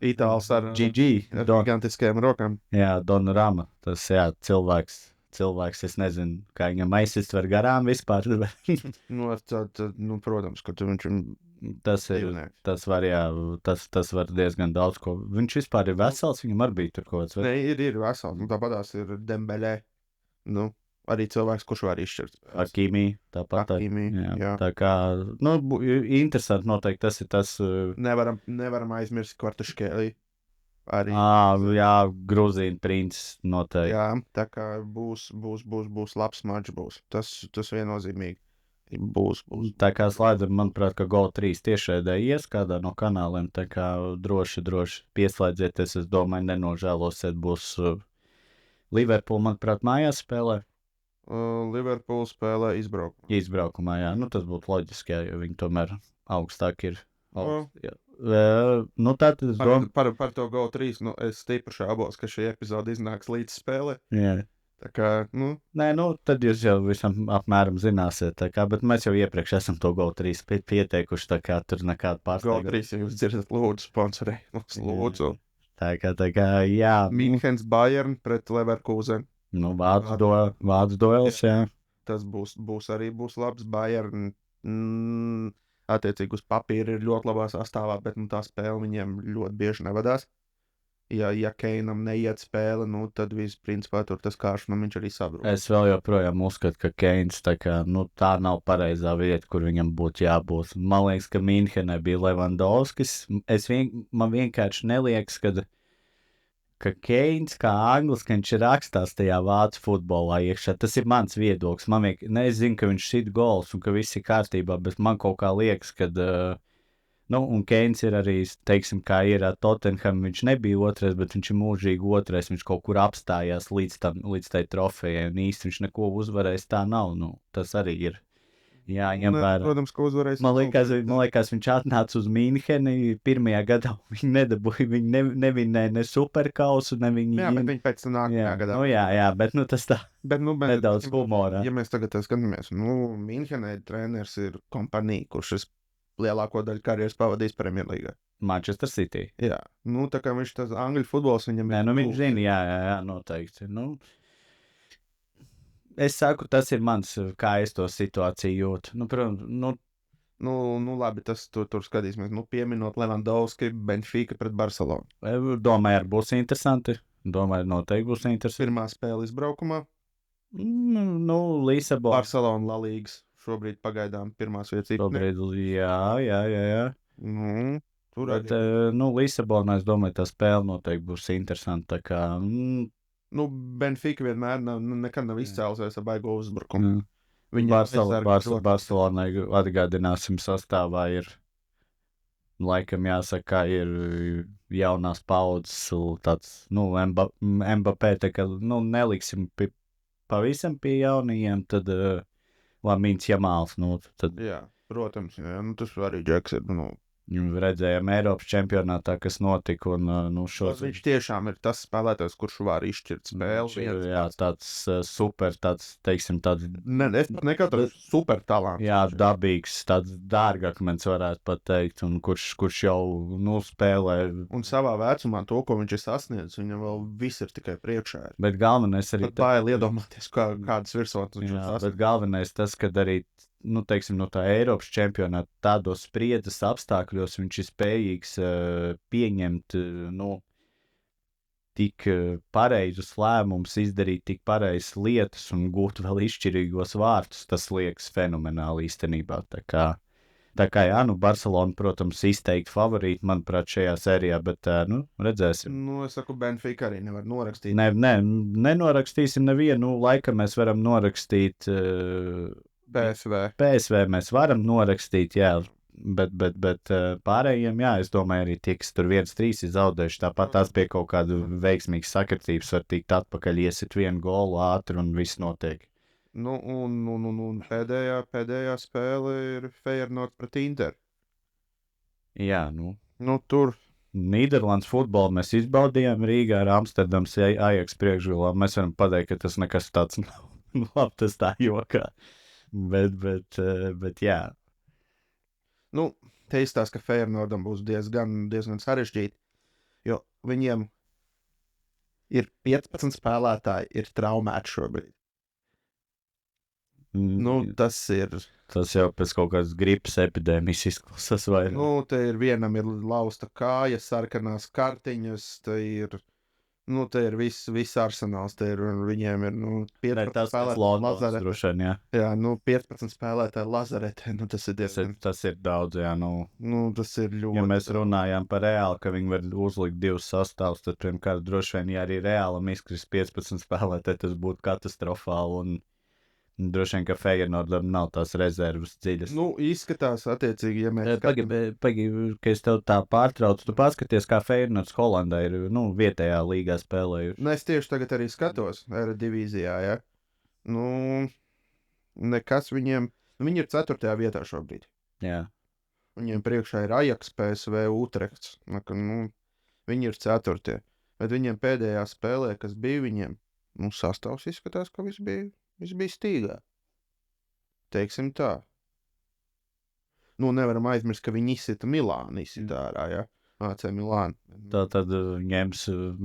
Itāls ar GG. Gigantiskajām rokām. Jā, Donnarumma. Tas, jā, cilvēks, es nezinu, kā viņam aizsistver garām vispār. Protams, ka viņš ir dzīvnieks. Tas var diezgan daudz ko. Viņš vispār ir vesels, viņam arī bija tur kaut kāds. Nē, ir vesels. Tāpatās ir Dembele. Arī cilvēks, kurš var izšķirt. Hakimi, tāpat. Jā. Tā kā, interesanti noteikti tas ir tas. Nevaram aizmirst Kvartaškēlī. Arī. Jā, Grūzīna princis noteikti. Jā, tā kā būs labs mačs būs. Tas viennozīmīgi būs. Tā kā slēdzam, manuprāt, ka GO3 tiešraidē ies kādā no kanāliem, tā kā droši pieslēdzieties, es domāju, nenožēlosiet, būs Liverpool, manuprāt, mājās spēlē. Liverpool spēlē izbraukumā, jā. Tas būtu loģiski, jo viņi tomēr augstāk ir. Tātad es domāju... Par to GO3, es stipri šaubos, ka šī epizode iznāks līdz spēlē. Jā. Tā kā, Nē, tad jūs jau visam apmēram zināsiet, tā kā, bet mēs jau iepriekš esam to GO3 pieteikuši, tā kā tur nekāda pārsteiguma. GO3, ja jūs dzirdat, lūdzu, sponsorē. Lūdzu. Tā kā, jā. Münchens Bayern pret Leverkusen. Vācu duels, jā. Tas būs labs. Bayern attiecīgi uz papīra ir ļoti labā sastāvā, bet tā spēle viņiem ļoti bieži nevadās. Ja Keinam neiet spēle, tad viss principā tur tas kārš, viņš arī sabrūk. Es vēl joprojām uzskatu, ka Keins tā nav pareizā vieta, kur viņam būtu jābūt. Man liekas, ka Münchenē bija Levandovskis. Man vienkārši neliekas, ka Keins kā anglis, ka viņš ir rakstās tajā vācu futbolā iekšā. Tas ir mans viedoklis. Es zinu, ka viņš šit gols un ka viss ir kārtībā, bet man kaut kā liekas, ka, un Keins ir arī, teiksim, kā ir Tottenham, viņš nebija otrais, bet viņš ir mūžīgi otrais, viņš kaut kur apstājās līdz tai trofejai, un īsti viņš neko uzvarējis, tā nav, tas arī ir. Jā, ņem vērā. Protams, ka uzvarēs. Man liekas, viņš atnāca uz Müncheni pirmajā gadā, viņi nedabūja, viņi nevinēja ne superkausu, ne viņi... Jā, bet viņi pēc tam nākamajā gadā. Jā, bet tas tā, nedaudz humorā. Ja mēs tagad skatāmies, Münchenē treneris ir kompanija, kurš lielāko daļu karjeras pavadījis Premjerlīgā. Manchester City. Jā, tā kā viņš tas angļu futbols viņam ir... Nē, viņš zina, jā, noteikti. Es saku, tas ir mans, kā es to situāciju jūtu. Nu, protams, Nu, labi, tas tur skatīsimies. Nu, pieminot Levandovski, Benfica pret Barcelonu. domāju, arī būs interesanti. Domāju, noteikti būs interesanti. Pirmā spēle izbraukumā. Nu, Lisabona. Barcelona La Līgas šobrīd pagaidām pirmās vietas. Šobrīd, jā. Nu, tur Bet, arī. Lisabonā, es domāju, tā spēle noteikti būs interesanta. Tā kā, Nu, Benfica vienmēr nekad nav izcēlusies ar baigo uzbrukumu. Barcelonai atgādināsim sastāvā ir, laikam jāsaka, ir jaunās paudzes tāds, Mbappé, tā kā, neliksim pavisam pie jaunajiem, tad Lamīns Jamāls, tad Jā, protams, jā, tas arī Džeks ir, redzējām Eiropas čempionātā, kas notika, un, viņš tiešām ir tas spēlētājs, kurš var izšķirt spēli. Jā, tāds super, teiksim, tāds. Es pat nekādu super talantu. Jā, dabīgs, tāds dārgakmens varētu pat teikt, un kurš jau, spēlē. Un savā vecumā to, ko viņš ir sasniedzis, viņam vēl viss ir tikai priekšā. Bet galvenais arī. Pat bail iedomāties, kādas virsotnes viņš ir sasniedzis. Bet galvenais tas, kad arī, teiksim, no tā Eiropas čempionāta tādos spriedzes apstākļos viņš ir spējīgs pieņemt, tik pareizus lēmumus, izdarīt tik pareizas lietas un gūt vēl izšķirīgos vārtus. Tas liekas fenomenāli īstenībā. Tā kā jā, Barcelona, protams, izteikti favorīti, manuprāt, šajā sērijā, bet, redzēsim. Es saku, Benfica arī nevar norakstīt. Nenorakstīsim nevienu. Laikam mēs varam norakstīt PSV mēs varam norakstīt, jā, bet pārējiem, jā, es domāju, arī tie, kas tur 1-3 ir zaudējuši, tāpat tās pie kaut kāda veiksmīga sakritības var tikt atpakaļ, iesit vienu golu ātri un viss notiek. Un pēdējā spēle ir Feyenoord pret Inter. Jā, tur. Nīderlandes futbolu mēs izbaudījām Rīgā ar Amsterdams Ajax priekšgalā. Mēs varam pateikt, ka tas nekas tāds nav. Labi, tas tā jokā. Bet jā. Te izstāsta, ka Feyenoordam būs diezgan sarežģīti, jo viņiem ir 15 spēlētāji, ir traumēti šobrīd. Tas jau pēc kaut kādas gripas epidēmijas izklausās vairāk. Te ir vienam ir lausta kāja, sarkanās kartiņas, te ir viss arsenāls, viņiem ir 15 spēlētāji lazarete. Jā, 15 spēlētāji lazarete, tas ir diezgan. Tas ir daudz, jā, tas ir ļoti. Ja mēs runājām par Reāli, ka viņi var uzlikt 2 sastāvus, tad pirmkārt droši vien, ja arī Reālam izkrist 15 spēlētāji, tas būtu katastrofāli, un droši vien, ka Feyenoordam nav tās rezervas dziļas. Izskatās attiecīgi, ja mēs Pagaidi, ka es tev tā pārtraucu, tu paskaties, kā Feyenoords Holandā ir, vietējā līgā spēlējuši. Es tieši tagad arī skatos divīzijā, ja. Nekas viņiem, viņi ir 4. vietā šobrīd. Jā. Viņiem priekšā ir Ajax, PSV, Utrechts, viņi ir 4. Bet viņiem pēdējā spēlē, kas bija viņiem, sastāvs izskatās, ka viss bija stīgā. Teiksim tā. Nevaram aizmirst, ka viņi izsita Milānu, ārā, ja? AC Milānu. Tad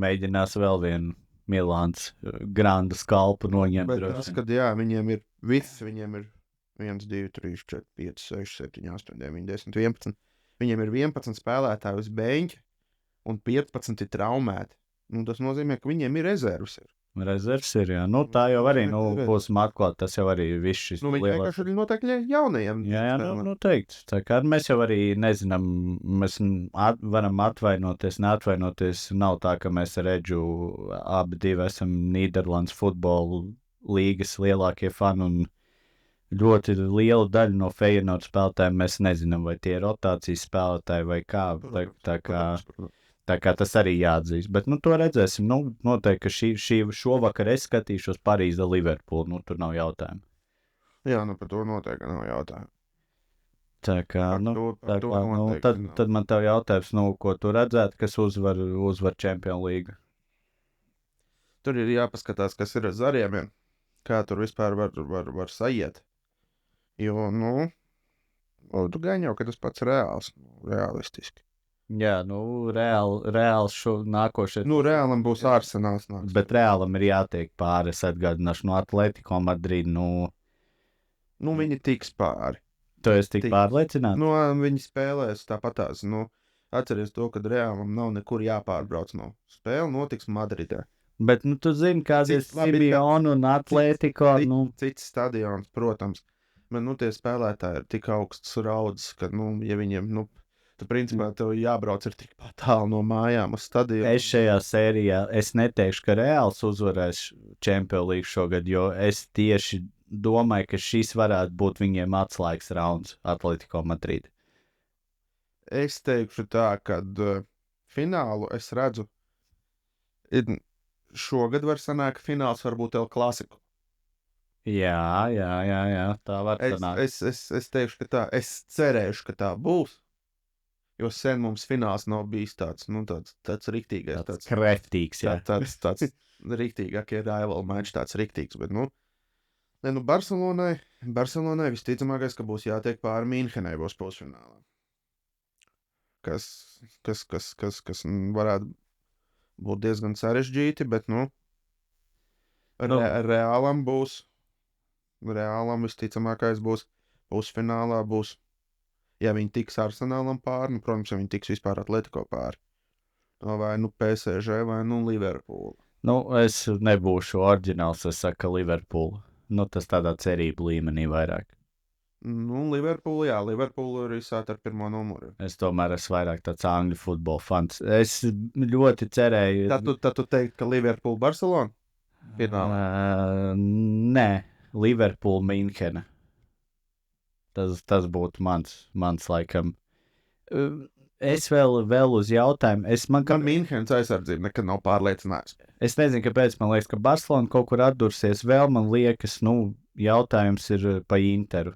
mēģinās vēl vienu Milāns granda skalpu noņemt. Bet tas, kad jā, viņiem ir viss, viņiem ir 1, 2, 3, 4, 5, 6, 7, 8, 9, 10, 11. Viņiem ir 11 spēlētāji uz beņķa un 15 ir traumēti. Tas nozīmē, ka viņiem ir rezervs. Rezervs ir, jā. Tā jau arī, būs atklāt, tas jau arī viss šis. Viņi vienkārši ir noteikti jaunajiem. Jā, noteikti. Tā kā mēs jau arī nezinām, mēs varam atvainoties, neatvainoties. Nav tā, ka mēs ar Edžu abi divi esam Nīderlandes futbola līgas lielākie fani, un ļoti liela daļa no Feyenoord spēlētājiem mēs nezinām, vai tie ir rotācijas spēlētāji vai kā. Tā kā tas arī jāatzīst. Bet to redzēsim. Noteikti, ka šovakar es skatīšos Parīzē Liverpoolu. Tur nav jautājumu. Jā, par to noteikti nav jautājumu. Tā kā, tad man tev jautājums, ko tu redzētu, kas uzvar Champions League? Tur ir jāpaskatās, kas ir ar zariem, kā tur vispār var sajiet. Jo, tu gan jau, ka tas pats reālistiski. Jā, nu, reāli šo nākošais. Nu, Reālam būs Arsenāls nāks. Bet reālam ir jātiek pāri. Es atgādināšu no Atletico Madrid. Nu, Viņi tiks pāri. tu esi tik pārliecināts? Viņi spēlēs tāpatās. Atceries to, ka Reālam nav nekur jāpārbrauc no. Spēle notiks Madridē. Bet, tu zini, kāds ir Simeone un Atletico. Cits stadions, protams. Bet, tie spēlētāji ir tik augsts raudzes, ka, ja viņiem, tad, principā, tev jābrauc ir tikpat tālu no mājām uz stadionu. Es šajā sērijā, es neteikšu, ka Reāls uzvarēs Champions League šogad, jo es tieši domāju, ka šis varētu būt viņiem atslēgas rauns Atletico Madrid. Es teikšu tā, ka finālu es redzu, šogad var sanākt, ka fināls var būt El Clasico. Jā, tā var sanākt. Es teikšu, ka tā, es cerēšu, ka tā būs. Jo sen mums fināls nav bijis tāds riktīgais. Tāds kreftīgs, jā. Tāds riktīgākie rival match, tāds riktīgs. Bet, Barcelonai visticamākais, ka būs jātiek pāri Mīnhenai būs pusfinālā. Kas varētu būt diezgan sarežģīti, bet, Reālam visticamākais būs pusfinālā būs. Ja viņi tiks Arsenālam pāri, protams, ja viņi tiks vispār Atletico pāri. Vai PSG vai Liverpool. Es nebūšu oriģināls, es saku, ka Liverpool. Tas tādā cerību līmenī vairāk. Liverpool ir izsāta ar pirmo numuru. Es tomēr esmu vairāk tāds angļu futbola fans. Es ļoti cerēju. Tad tu teikt, ka Liverpool Barcelona? Nē, Liverpool Mīnhena. Tas būtu mans laikam. Es vēl uz jautājumu. Man Mīnhenas aizsardzība nekad nav pārliecinājusi. Es nezinu, kāpēc. Man liekas, ka Barcelona kaut kur atdursies. Vēl man liekas, jautājums ir pa Interu.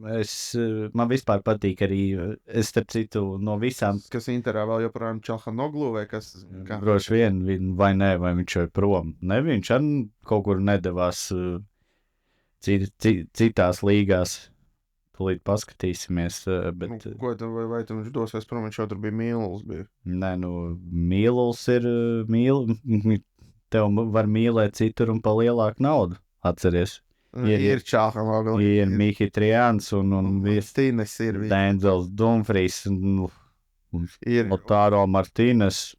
Man vispār patīk arī, es starp citu no visām. Kas Interā vēl joprojām Čalhanoglu vai kas? Droši vien, vai nē, vai viņš ir prom. Ne, viņš arī kaut kur nedavās citās līgās. Tūlīt paskatīsimies. Bet, vai viņš dosies prom, viņš jau tur bija Mīluls. Nē, Mīluls ir tev var mīlēt citur un pa lielāku naudu, atceries. Ir Čāhanoglu. Ir Mihitrijāns un Martīnes ir. Denzels Dumfrijs, Otāro Martīnes,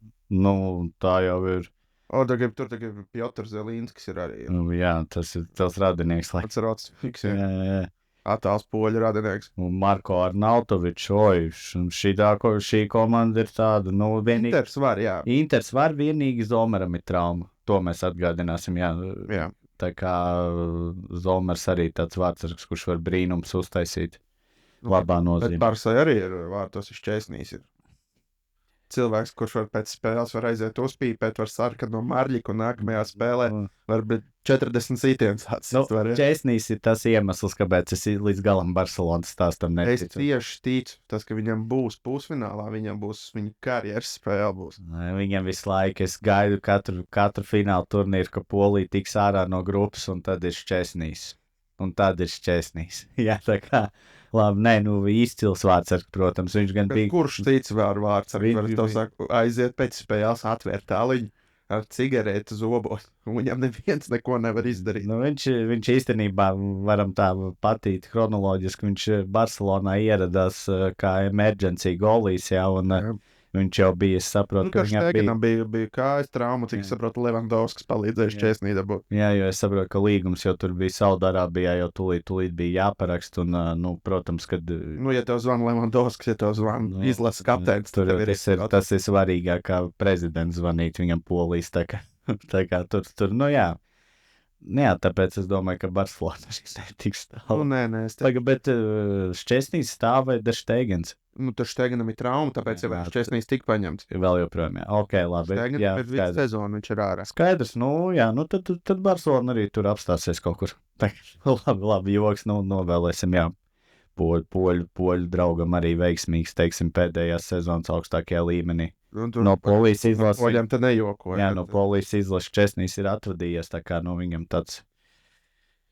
tā jau ir. Tur tagad Piotrs Zelīnskis ir arī. Jā, tas ir tavs radinieks. Atcerots, fiks, jā. Atāls poļu radinieks. Un Marko Arnautovičs, šī komanda ir tāda, Inters var, jā. Inters var, vienīgi Zomeram ir trauma. To mēs atgādināsim, jā. Tā kā Zomers arī tāds vārdsargs, kurš var brīnums uztaisīt. Labā nozīmē. Bet Barsai arī ir vārtos Šķēsnīs ir. Cilvēks, kurš var pēc spēles var aiziet uzpīpēt, var sarkat no Marļika un nākamajā spēlē var 40 sitiens atsist. Šķēsnīs ir tas iemesls, kāpēc es līdz galam Barcelonas stāstam neticu. Es tieši ticu, tas, ka viņam būs pusfinālā, viņam būs viņa karjeras spēle būs. Viņam visu laiku, es gaidu katru finālu turnīru, ka Polija tiks ārā no grupas un tad ir Šķēsnīs. Jā, tā kā, labi, izcils vārdsargs, protams, viņš gan bija. Kurš cits vārdsargs var tev saka, aiziet pēc spēles, atvērt tāliņu ar cigareti zobos, un viņam neviens neko nevar izdarīt. Viņš īstenībā, varam tā patīt chronoloģiski, viņš Barcelonā ieradās kā emergency golīs, jā, un viņš jau bija, es saprotu, ka viņam bija kājas trauma, cik saprotu, Levandovskis palīdzēja Šķēsnī dabūt. Jā, jo es saprotu, ka līgums jau tur bija Saudārābijā, jau tūlīt bija jāparakst, un, protams, kad... ja tev zvana Levandovskis, ja tev zvana izlases kapteinis, tur tas ir svarīgāk, kā prezidents zvanīt viņam Polijas, tā kā tur, jā. Jā, tāpēc es domāju, ka Barcelona šis netiks stāv. Nē, bet Šķēsnīs stāv vai Der Steigens? Tur Steigenam ir trauma, tāpēc jau Šķēsnīs tika paņemts. Vēl joprojām, jā. Ok, labi. Steigenam ir visu sezonu, viņš ir ārā. Skaidrs, tad Barcelona arī tur apstāsies kaut kur. Labi, joks, novēlēsim, jā. Poļu draugam arī veiksmīgs, teiksim, pēdējās sezonas augstākajā līmenī. No Polijas izlases. Poļiem te nejokoja. Jā, no Polijas izlases Šķēsnīs ir atvadījies, tā kā viņam tāds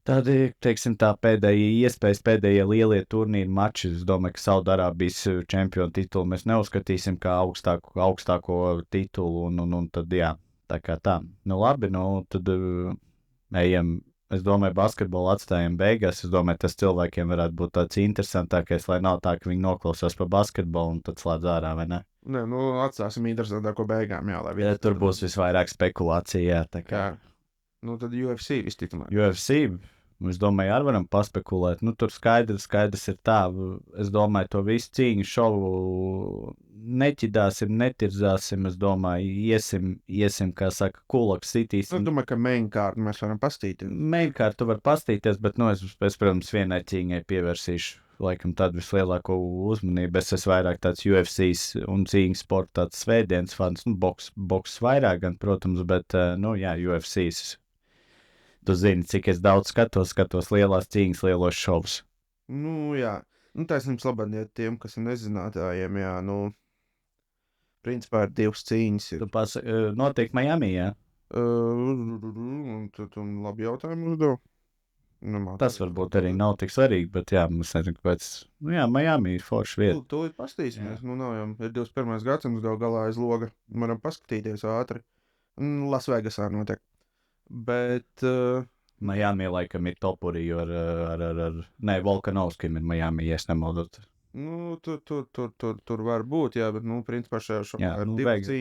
Tādi, teiksim, tā pēdējie lielie turnīri mači. Es domāju, ka Saudārābijas čempionu titulu mēs neuzskatīsim kā augstāko titulu, un tad, jā, tā kā tā. Nu, labi, tad ejam. Es domāju, basketbolu atstājam beigās. Es domāju, tas cilvēkiem varētu būt tāds interesantākais, lai nav tā, ka viņi noklausās par basketbolu un tad slēdz ārā, vai ne? Nē, atstāsim interesantāko beigām, jā, lai Ja, tur būs visvairāk spekulācija, jā, tā kā. Jā. Tad UFC visticamāk. UFC, es domāju, arī varam paspekulēt. Tur skaidrs ir tā. Es domāju, to visu cīņu šovu neķidāsim, netirzāsim. Es domāju, iesim kā saka, kulaks sitīs. Es domāju, ka mainkārt mēs varam pastīties. Mainkārt tu var pastīties, bet, es, protams, vienai cīņai pievērsīšu laikam tādu vislielāko uzmanību. Es esmu vairāk tāds UFC un cīņas sporta tāds svētdienas fans. Boks vairāk gan, protams, bet, jā, UFC. Tu zini, cik es daudz skatos lielās cīņas, lielos šovus. Jā. Taisnības labāk, ja tiem, kas ir nezinātājiem, jā, principā ir divas cīņas. Tu notiek Miami, jā? Tu labi jautājumu uzdev. Tas varbūt arī nav tik svarīgi, bet jā, mums nezinu, kāpēc. Jā, Miami ir forša vieta. Tu pastīsimies, nav jau, ir 21. gadsimts gal galā aiz loga. Varam paskatīties ātri. Lasvegasā notiek. Bet Miami laikam ir topurī, jo Nē, Volkanovskim ir Miami, ja es nemaldos. Tur var būt, jā, bet, principā šajā jā,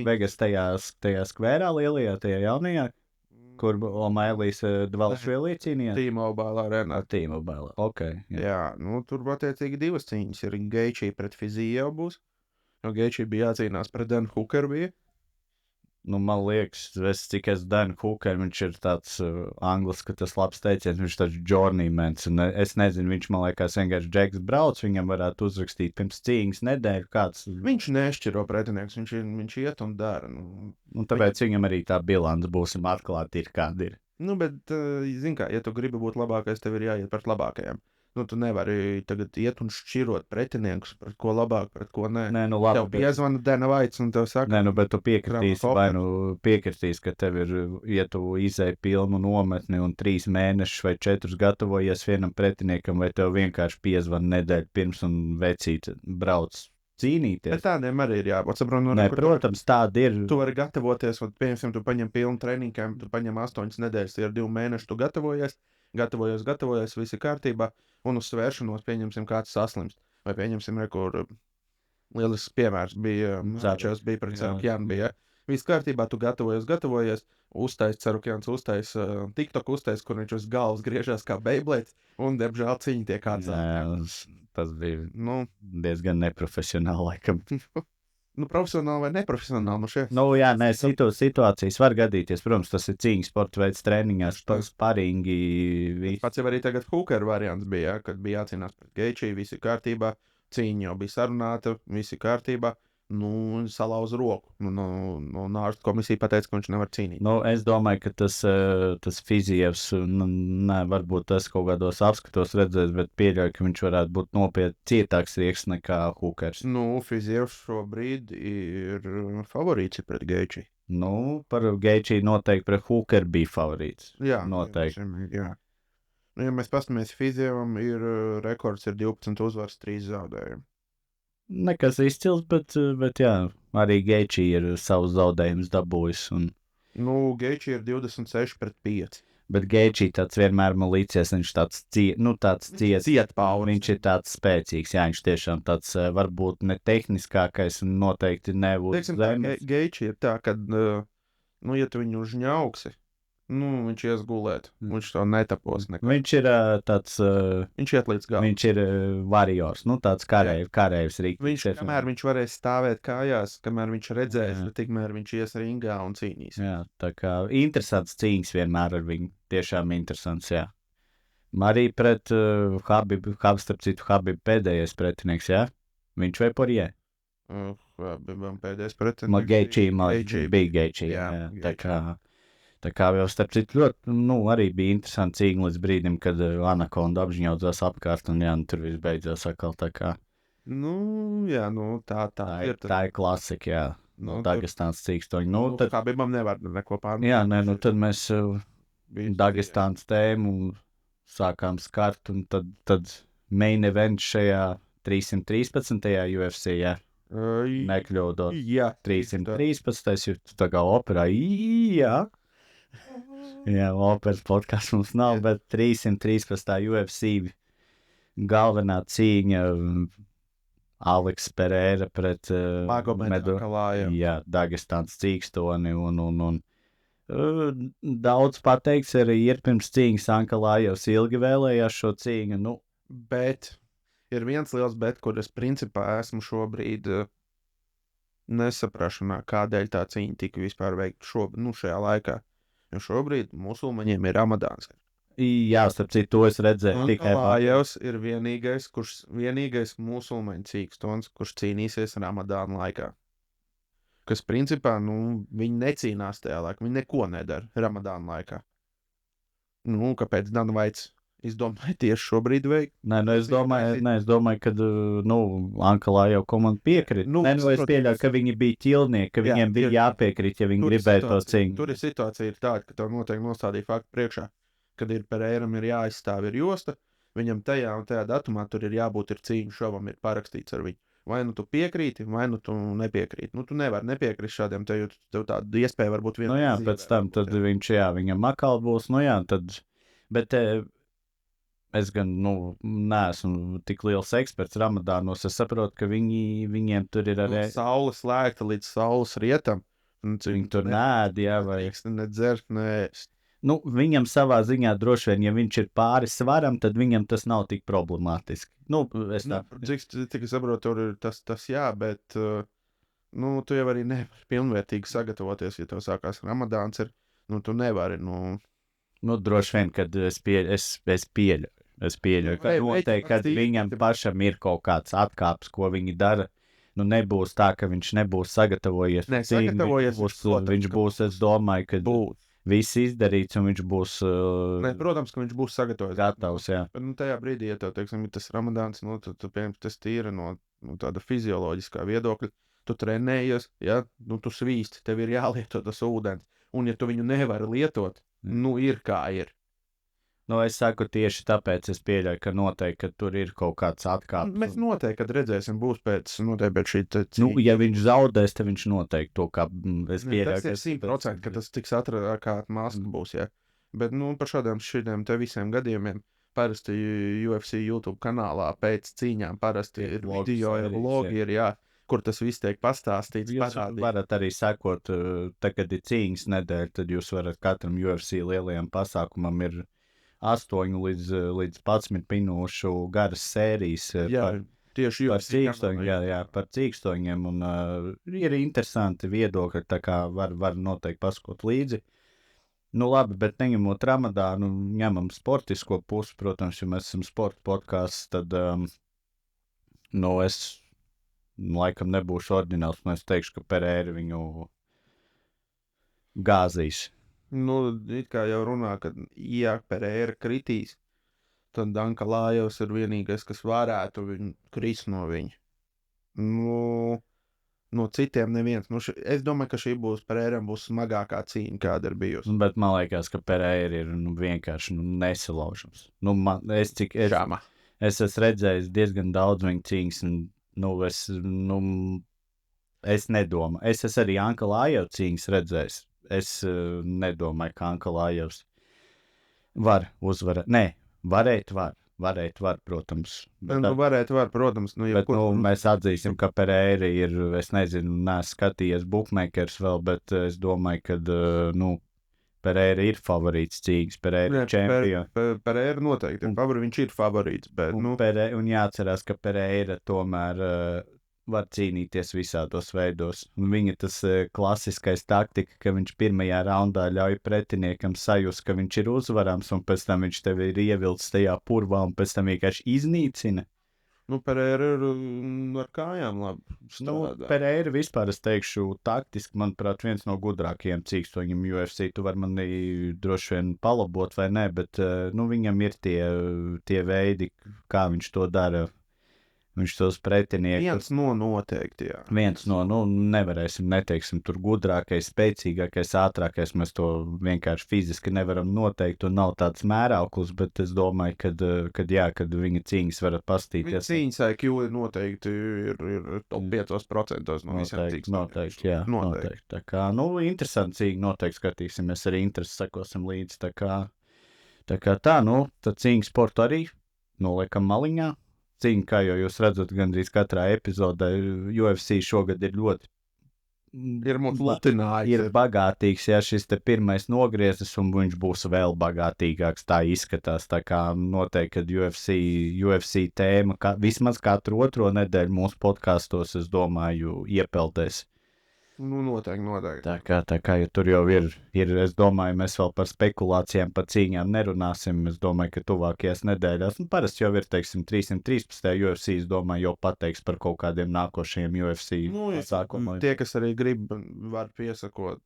Vegas tajā skvērā lielajā, tajā jaunajā, kur Omailijas Dvalšvielī cīnījās? T-Mobile arēnā. T-Mobile, ok. Jā, tur attiecīgi divas cīņas ir. Gaethje pret Fiziev būs, jo Gaethje bija jācīnās pret Dan Hooker bija. Man liekas, cik es Danu Hookeru, viņš ir tāds angliski, tas labs teiciens, viņš tāds journeyman, un es nezinu, viņš man liekas vienkārši Džeks brauc, viņam varētu uzrakstīt pirms cīņas nedēļu kāds. Viņš nešķiro pretinieks, viņš iet un dara. Tāpēc viņam arī tā bilance būsim atklāti ir kāda ir. Bet, zin kā, ja tu gribi būt labākais, tev ir jāiet pret labākajiem. Tu nevari tagad iet un šķirot pretiniekus, pret ko labāk, pret ko nē. Nē, labi. Tev piezvana Dana Vaits un tev saka... Nē, bet tu piekritīsi, ka tev ir, ja tu izēji pilnu nometni un 3 mēnešus vai 4 gatavojies vienam pretiniekam, vai tev vienkārši piezvana nedēļu pirms un vecīt brauc cīnīties. Bet tādiem arī ir jābūt. Nē, protams, tādi ir. Tu vari gatavoties, un, piemēram, tu paņem pilnu treniņām, tu paņem 8 nedēļas, ja ir 2 mēneši, tu gatavojies, viss ir kārtībā, un uz svēršanos pieņemsim kāds saslimst. Vai pieņemsim rekordu. Lielisks piemērs bija Zāčevs, bija pret Cerukjānu, bija. Viss kārtībā, tu gatavojies, uztais Cerukjāns, uztais TikTok, kur viņš uz galvas griežās kā Beyblades, un, diemžēl, cīņa tiek atzākta. Tas bija diezgan neprofesionāli, laikam. Profesionāli vai neprofesionāli? Jā, nē, situācijas var gadīties. Protams, tas ir cīņas sporta veids treniņās, sparingi. Pats jau arī tagad Hooker variants bija, kad bija jācīnās pret Gaethje, visi kārtībā, cīņa jau bija sarunāta, visi kārtībā. Salauza roku. Ārstu komisija pateica, ka viņš nevar cīnīt. Es domāju, ka tas Fizievs, varbūt tas kaut kādos apskatos redzēs, bet pieļauju, ka viņš varētu būt nopietni cietāks rieks nekā Hookers. Fizievs šobrīd ir favorīts pret Gaethje. Par Gaethje noteikti pret Hooker bija favorīts. Jā, noteikti. Jā. Ja mēs paskatāmies, Fizievam ir rekords ir 12 uzvaras, 3 zaudējumi. Nekas izcils, bet jā, arī Gaethje ir savus zaudējumus dabūjis. Gaethje ir 26 pret 5. Bet Gaethje tāds vienmēr man līdzies, viņš tāds cietpaunis. Viņš ir tāds spēcīgs, jā, viņš tiešām tāds varbūt ne tehniskākais un noteikti nebūs zemes. Gaethje ir tā, ka, ja tu viņu užņauksi, viņš ies gulēt. Viņš to netapos nekad. Viņš ir tāds... viņš iet līdz galam. Viņš ir variors, tāds karējs rīks. Kamēr viņš varēs stāvēt kājās, kamēr viņš redzēs, tikmēr viņš ies ringā un cīnīs. Jā, tā kā interesants cīņas vienmēr ar viņu. Tiešām interesants, jā. Arī pret starp citu, Habib pēdējais pretinieks, jā? Viņš vai Poirier? Habibam pēdējais pretinieks. Gaethje bija Gaethje, jā. Tā kā jau starp citu ļoti, arī bija interesanti cīņa līdz brīdim, kad Anakonda apžņaudzās apkārt un tur viss beidzās atkal tā kā. Tā ir. Tā ir klasika, jā. Dagestāns cīkstoņi. Tad Habibam nevar neko pārnāt. Jā, tad mēs Dagestāns tēmu sākām skart, un tad main event šajā 313. UFC, jā, nekļūdot. Jā, 313. Jūs tā kā operā, jā. Jā, operas podkāsts mums nav, bet 313. UFC galvenā cīņa Aleks Pereira pret jā, Dagestāns cīkstoni un daudz pateikts arī ir pirms cīņas Ankalājevs ilgi vēlējās šo cīņu, nu. Bet ir viens liels bet, kur es principā esmu šobrīd nesaprašanā, kādēļ tā cīņa tika vispār veikta šajā laikā. Jo šobrīd musulmaņiem ir Ramadāns. Jā, starp citu, to es redzēju. Ankalājevs ir vienīgais musulmaņu cīkstons, kurš cīnīsies Ramadāna laikā. Kas principā, viņi necīnās tajā laikā, viņi neko nedara Ramadāna laikā. Kāpēc Dana Vaits izdomāja tieši šobrīd veikt? Es domāju, ka Ankalājev komanda piekrīt. Es pieļauju, ka viņi bija ķilnieki, ka viņiem bija jāpiekrīt, ja viņi gribēja to cīņu. Tur ir situācija ir tāda, ka tev noteikti nostādīja faktu priekšā, kad Pereiram ir jāizstāv ir josta, viņam tajā un tajā datumā tur ir jābūt cīņu šovam, ir parakstīts ar viņu. Vai tu piekrīti, vai tu nepiekrīti. Tu nevari nepiekrist šādiem, tev tāda iespēja varbūt vienā. Jā, pēc tam tad viņam atkal būs, bet es gan, neesmu tik liels eksperts Ramadānos, es saprotu, ka viņiem tur ir arī... Saule slēgta līdz saules rietam. Viņi tur nēd, jā, vai... Nedzert, neēst. Viņam savā ziņā droši vien, ja viņš ir pāri svaram, tad viņam tas nav tik problemātiski. Cik es saprotu, tur ir tas jā, bet tu jau arī nevari pilnvērtīgi sagatavoties, ja tev sākās Ramadāns ir, tu nevari, droši vien, kad es pieļauju, ka noteikti, kad viņam pašam ir kaut kāds atkāps, ko viņi dara, nebūs tā, ka viņš nebūs sagatavojies. Viņš būs, es domāju, ka viss izdarīts, un viņš būs... Protams, ka viņš būs sagatavojies. Gatavs, jā. Bet tajā brīdī, ja tev, teiksim, ir tas Ramadāns, tas tīra no tāda fizioloģiskā viedokļa, tu trenējies, ja, tu svīsti, tev ir jālieto tas ūdens. Un ja tu viņu nevari lietot, ir kā ir. Es saku tieši tāpēc, es pieļauju, ka noteikti, ka tur ir kaut kāds atkāps. Mēs noteikti, kad redzēsim, būs pēc šī cīņa. Ja viņš zaudēs, tad viņš noteikti to, kā es pieļauju. Tas ir 100%, ka tas tiks kā maska būs, jā. Bet, par šādiem te visiem gadījumiem, parasti UFC YouTube kanālā pēc cīņām parasti ir video, ir vlogi, jā, kur tas viss tiek pastāstīts. Jūs varat arī sekot, kad ir cīņas nedēļa, tad jūs varat katram UFC lielajam pasākumam ir 8 līdz 11 minūšu garas sērijas tieši par cīkstoņiem, un ir interesanti viedokļi, tā kā var noteikti paskot līdzi. Labi, bet neņemot Ramadānu, ņemam sportisko pusi, protams, ja mēs esam sporta podcasts, tad es laikam nebūšu oriģināls, un es teikšu, ka Pereira viņu gāzīs. It kā jau runā, ka ja Pereira kritīs, tad Ankalājevs ir vienīgais, kas varētu krist no viņa. No citiem neviens. Es domāju, ka šī Pereiram būs smagākā cīņa, kāda ir bijusi. Bet man liekas, ka Pereira ir vienkārši nesalaužams. Es esmu redzējis diezgan daudz viņa cīņas, un es nedomāju. Es esmu arī Ankalājev cīņas redzējis. Es nedomāju, ka Ankalājevs var uzvarēt. Nē, varēt var, protams. Varēt var, protams. Mēs atzīsim, ka Pereira ir, es nezinu, neesmu skatījies bookmakers vēl, bet es domāju, ka, Pereira ir favorīts cīņas, Pereira ir čempions. Pereira noteikti ir favorīts, viņš ir favorīts, bet, un jāatcerās, ka Pereira tomēr var cīnīties visādos veidos. Un viņa tas klasiskais taktika, ka viņš pirmajā raundā ļauj pretiniekam sajust, ka viņš ir uzvarams, un pēc tam viņš tevi ir ievilcis tajā purvā, un pēc tam vienkārši iznīcina. Pereira ir ar kājām labi strādā. Pereira vispār, es teikšu, taktiski, manuprāt, viens no gudrākajiem cīkstoņiem UFC. Tu var mani droši vien palabot vai ne, bet viņam ir tie veidi, kā viņš to dara. Viņš tos pretiniekus. Viens no noteikti, jā. Nevarēsim, neteiksim, tur gudrākais, spēcīgākais, ātrākais. Mēs to vienkārši fiziski nevaram noteikt, un nav tāds mērauklis, bet es domāju, kad viņa cīņas varat pastīties. Viņa cīņas IQ noteikti ir top 5% no visiem cīņas. Noteikti. Tā kā, interesanti cīņa, noteikti skatīsimies, arī interesi sekosim līdzi. Tā kā tad cīņa sportu arī noliekam maliņā. Cīņa, kā jau jūs redzat, gandrīz katrā epizodē UFC šogad ir ļoti ir bagātīgs, ja šis te pirmais nogriezis, un viņš būs vēl bagātīgāks, tā izskatās. Tā kā noteikti, kad UFC tēma vismaz katru otro nedēļu mūsu podkastos, es domāju, iepeldēs. Noteikti. Tā kā ja tur jau ir, es domāju, mēs vēl par spekulācijām, par cīņām nerunāsim. Es domāju, ka tuvākajās nedēļās, parasti jau ir, teiksim, 313. UFC, es domāju, jau pateiks par kaut kādiem nākošajiem UFC pasākumiem. Tie, kas arī grib, var piesakot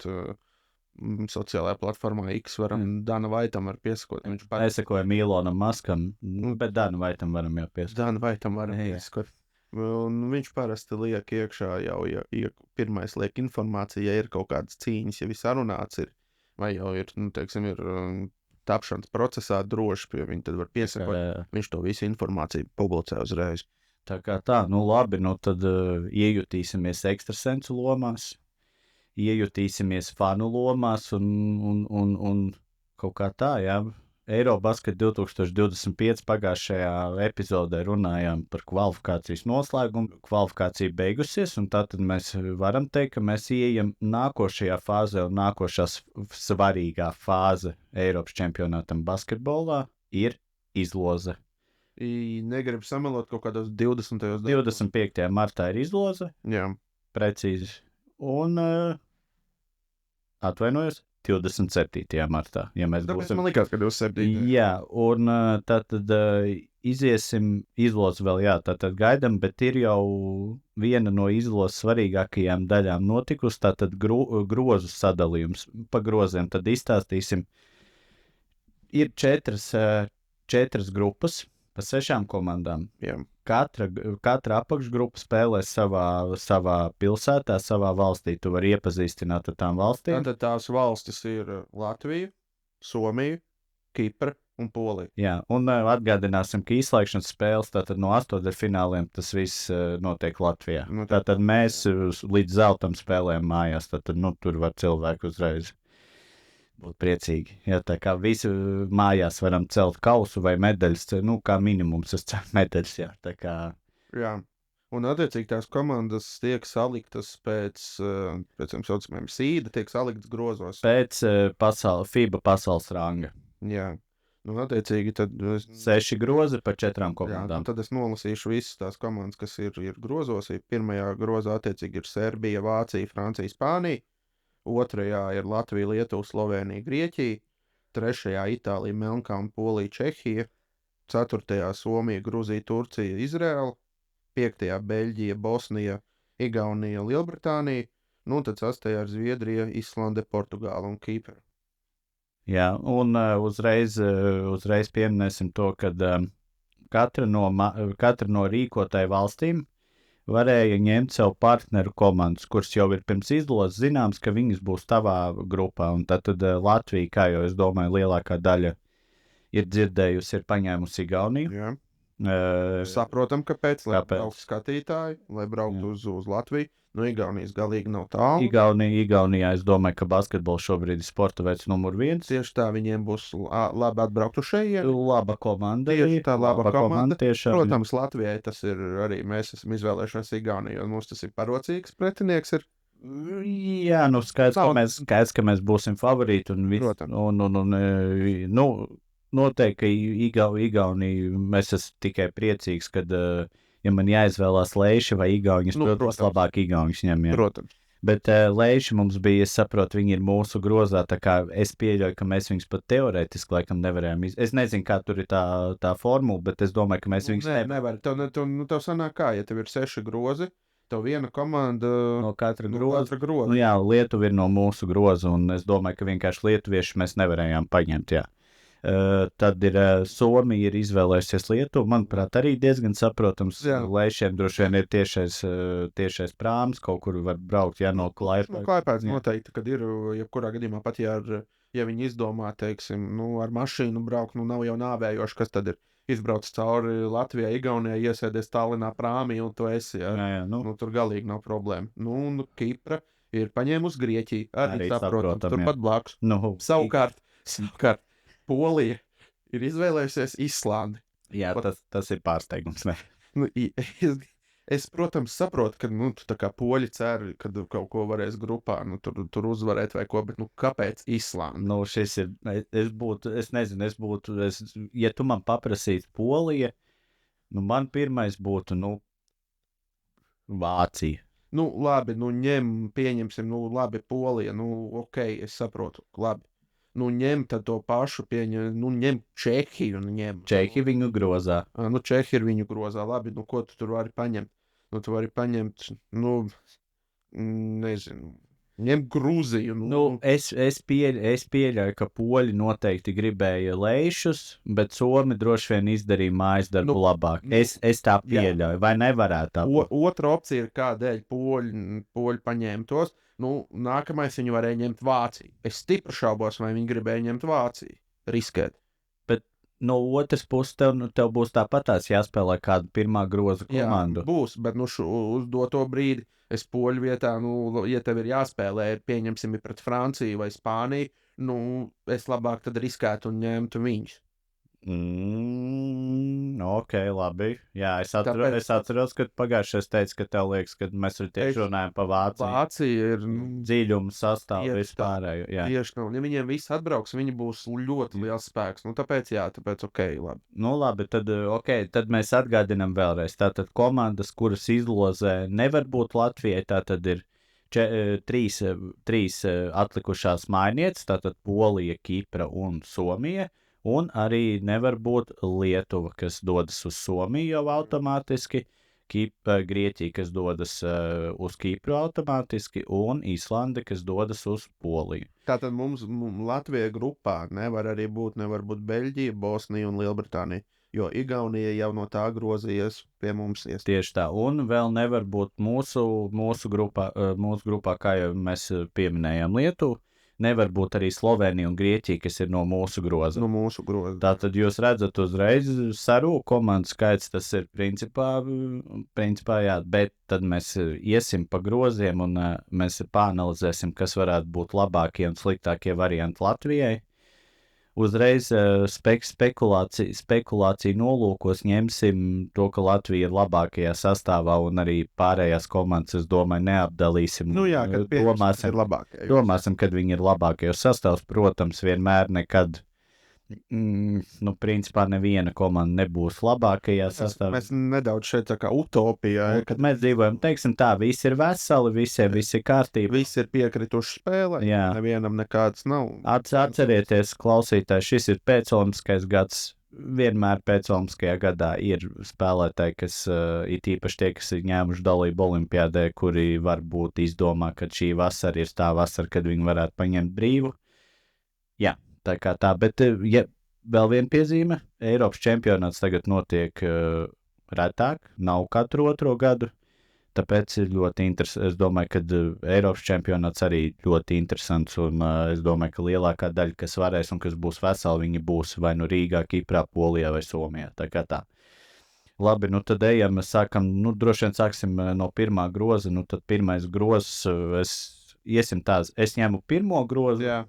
sociālajā platformā X, Dana Vaitam var piesakot. Nesakojam Ilonam Maskam, bet Dana Vaitam varam jau piesakot. Dana Vaitam varam piesakot. Un viņš parasti liek iekšā jau, ja pirmais liek informāciju, ja ir kaut kādas cīņas, ja viss sarunāts ir, vai jau ir, ir tapšanas procesā droši pie viņa, tad var piesakot, viņš to visu informāciju publicē uzreiz. Tā kā labi, tad iejutīsimies ekstrasensu lomās, iejutīsimies fanu lomās un kaut kā tā, jā. Eirobasket 2025 pagājušajā epizodē runājām par kvalifikācijas noslēgumu. Kvalifikācija beigusies, un tātad mēs varam teikt, ka mēs ieejam nākošajā fāzē, un nākošā svarīgā fāze Eiropas čempionātam basketbolā ir izloze. Negribu samelot kaut kādos 20. 25. martā ir izloze. Jā. Precīzi. Un atvainojos. 27. martā, ja mēs būsim. Man likās, ka 27. Jā, un tātad iziesim izlozes vēl, tātad gaidam, bet ir jau viena no izlozes svarīgākajām daļām notikusi, tātad grozu sadalījums. Pa groziem tad izstāstīsim. Ir četras grupas pa 6 komandām. Jā. Katra apakšgrupa spēlē savā pilsētā, savā valstī. Tu vari iepazīstināt ar tām valstīm. Tad tās valstis ir Latvija, Somija, Kipra un Polija. Jā, un atgādināsim, ka izslēgšanas spēles tātad no 8. tas viss notiek Latvijā. Tātad mēs līdz zeltam spēlējam mājās, tātad tur var cilvēku uzreiz būt priecīgi. Jā, tā kā visu mājās varam celt kausu vai medaļas, kā minimums es ceru medaļas, jā, tā kā. Jā, un attiecīgi tās komandas tiek saliktas pēc saucamajiem sīda, tiek saliktas grozos. Pēc FIBA pasaules ranga. Jā, un attiecīgi tad 6 grozi par 4 komandām. Jā, tad es nolasīšu visas tās komandas, kas ir grozos. Pirmajā grozā attiecīgi ir Serbija, Vācija, Francija, Spānija. Otrajā ir Latvija, Lietuva, Slovēnija, Grieķija. Trešajā Itālija, Melnkalne, Polija, Čehija. Ceturtajā Somija, Gruzija, Turcija, Izraela. Piektajā Beļģija, Bosnija, Igaunija, Lielbritānija. Tad sastajā ir Zviedrija, Islande, Portugāla un Kipra. Jā, un uzreiz pieminēsim to, ka katra no rīkotāju valstīm varēja ņemt sev partneru komandas, kuras jau ir pirms izlozes zināms, ka viņas būs tavā grupā. Un tad Latvija, kā jau es domāju, lielākā daļa ir dzirdējusi, ir paņēmusi Igauniju. Jā. Saprotam, kāpēc, lai brauktu skatītāji, lai brauktu uz Latviju. Igaunijas galīgi nav tālu. Igaunijā es domāju, ka basketbols šobrīd ir sporta veids numur 1. Tieši tā, viņiem būs labi atbraukt uz šejieni. Laba komanda. Tieši tā, laba komanda. Tiešām. Protams, Latvijai tas ir arī, mēs esam izvēlējušies Igauniju, un mums tas ir parocīgs pretinieks. Jā, skaidrs, ka mēs būsim favorīti. Noteikti, ka Igauniju mēs esam tikai priecīgs, kad ja man jāizvēlās Leiši vai Igauņus, protams, labāk Igauņus ņem. Protams. Bet Leiši mums bija, es saprotu, viņi ir mūsu grozā, tā kā es pieļauju, ka mēs viņus pat teorētiski laikam nevarējām Es nezinu, kā tur ir tā formula, bet es domāju, ka mēs viņus nevar. Tev sanāk kā, ja tev ir 6 grozi, tev viena komanda no katra groza. Jā, Lietuva ir no mūsu groza, un es domāju, ka vienkārši lietuvieši mēs nevarējām paņemt, jā. Tad ir Somija ir izvēlējusies Lietuvu. Manuprāt, arī diezgan saprotams. Jā. Lēšiem droši vien ir tiešais prāms, kaut kur var braukt, ja no Klaipēdas. Klaipēdas noteikti, kad ir, jebkurā gadījumā, pat ja viņi izdomā, teiksim, ar mašīnu braukt, nav jau nāvējoši, kas tad ir. Izbrauc cauri Latvijai, Igaunijai, iesēdies Tallinā prāmī, un tu esi, Jā, tur galīgi nav problēma. Kipra ir paņēmusi Grieķiju, arī saprotams, saprotam, turpat blakus. Savukārt, Polija ir izvēlējusies Islandi. Jā, tas ir pārsteigums. Es, protams, saprotu, ka tu tā kā poļi cer, ka kaut ko varēs grupā, tur uzvarēt vai ko, bet kāpēc Islanda? Šis ir, ja tu man paprasītu Polija, man pirmais būtu, Vācija. Labi, pieņemsim, labi, Polija, ok, es saprotu, labi. Ņem tad to pašu, ņem Čehiju, Čehi viņu grozā. Čehi ir viņu grozā, labi, ko tu tur vari paņemt? Tu vari paņemt, nezinu, ņem Grūziju. Es pieļauju, ka poļi noteikti gribēja lēšus, bet Somi droši vien izdarīja mājas darbu labāk. Es tā pieļauju, vai nevarētu tā? Otra opcija ir, kādēļ poļi paņēma tos. Nākamais viņi varēja ņemt Vāciju. Es stipri šaubos, vai viņi gribēja ņemt Vāciju. Riskēt. Bet no otras puses tev būs tāpatās jāspēlē kādu pirmā groza komandu. Jā, būs, bet uz doto brīdi es poļu vietā, ja tev ir jāspēlē, pieņemsim pret Franciju vai Spāniju, es labāk tad riskētu un ņemtu viņus. Ok, labi. Jā, es atceros, ka pagājušajā teicu, ka tev liekas, ka mēs tieši runājam par Vāciju. Vācija ir dziļuma sastāvā vispārējo. Tieši tā. Ja viņiem viss atbrauks, viņi būs ļoti liels spēks. Tāpēc ok, labi. Labi, tad mēs atgādinām vēlreiz. Tātad komandas, kuras izlozē nevar būt Latvijai, tātad ir trīs atlikušās mājnieces, tātad Polija, Kipra un Somija. Un arī nevar būt Lietuva, kas dodas uz Somiju jau automātiski, Grieķija, kas dodas uz Kipru automātiski, un Islande, kas dodas uz Poliju. Tātad mums Latvija grupā nevar būt Beļģija, Bosnija un Lielbritānija, jo Igaunija jau no tā grozījies pie mums. Tieši tā, un vēl nevar būt mūsu grupā, kā jau mēs pieminējām Lietuvu. Nevar būt arī Slovenija un Grieķija, kas ir no mūsu groza. Tātad jūs redzat uzreiz sarūku komandu skaits, tas ir principā jā, bet tad mēs iesim pa groziem un mēs pāanalizēsim, kas varētu būt labākie un sliktākie varianti Latvijai. Uzreiz spekulāciju nolūkos ņemsim to, ka Latvija ir labākajā sastāvā un arī pārējās komandas, es domāju, neapdalīsim. Domāsim, kad viņi ir labākajos sastāvs. Protams, vienmēr nekad, principā neviena komanda nebūs labākajā sastāvā. Mēs nedaudz šeit tā kā utopijā. Kad mēs dzīvojam, teiksim tā, visi ir veseli, visiem viss ir kārtībā. Visi ir piekrituši spēlē, nevienam nekāds nav. Atcerieties, klausītāji, šis ir pēcolimpiskais gads. Vienmēr pēcolimpiskajā gadā ir spēlētāji, kas it īpaši tie, kas ir ņēmuši dalību olimpiādē, kuri varbūt izdomā, ka šī vasara ir tā vasara, kad viņi varētu paņemt brīvu. Jā. Tā, bet ja vēl viena piezīme, Eiropas čempionāts tagad notiek retāk, nav katru otro gadu, tāpēc ir ļoti interesanti. Es domāju, ka Eiropas čempionāts arī ļoti interesants, un es domāju, ka lielākā daļa, kas varēs un kas būs veseli, viņi būs vai nu Rīgā, Kiprā, Polijā vai Somijā. Tā. Labi, tad ejam, droši vien sāksim no pirmā groza, tad pirmais grozs, es ņemu pirmo grozu. Jā.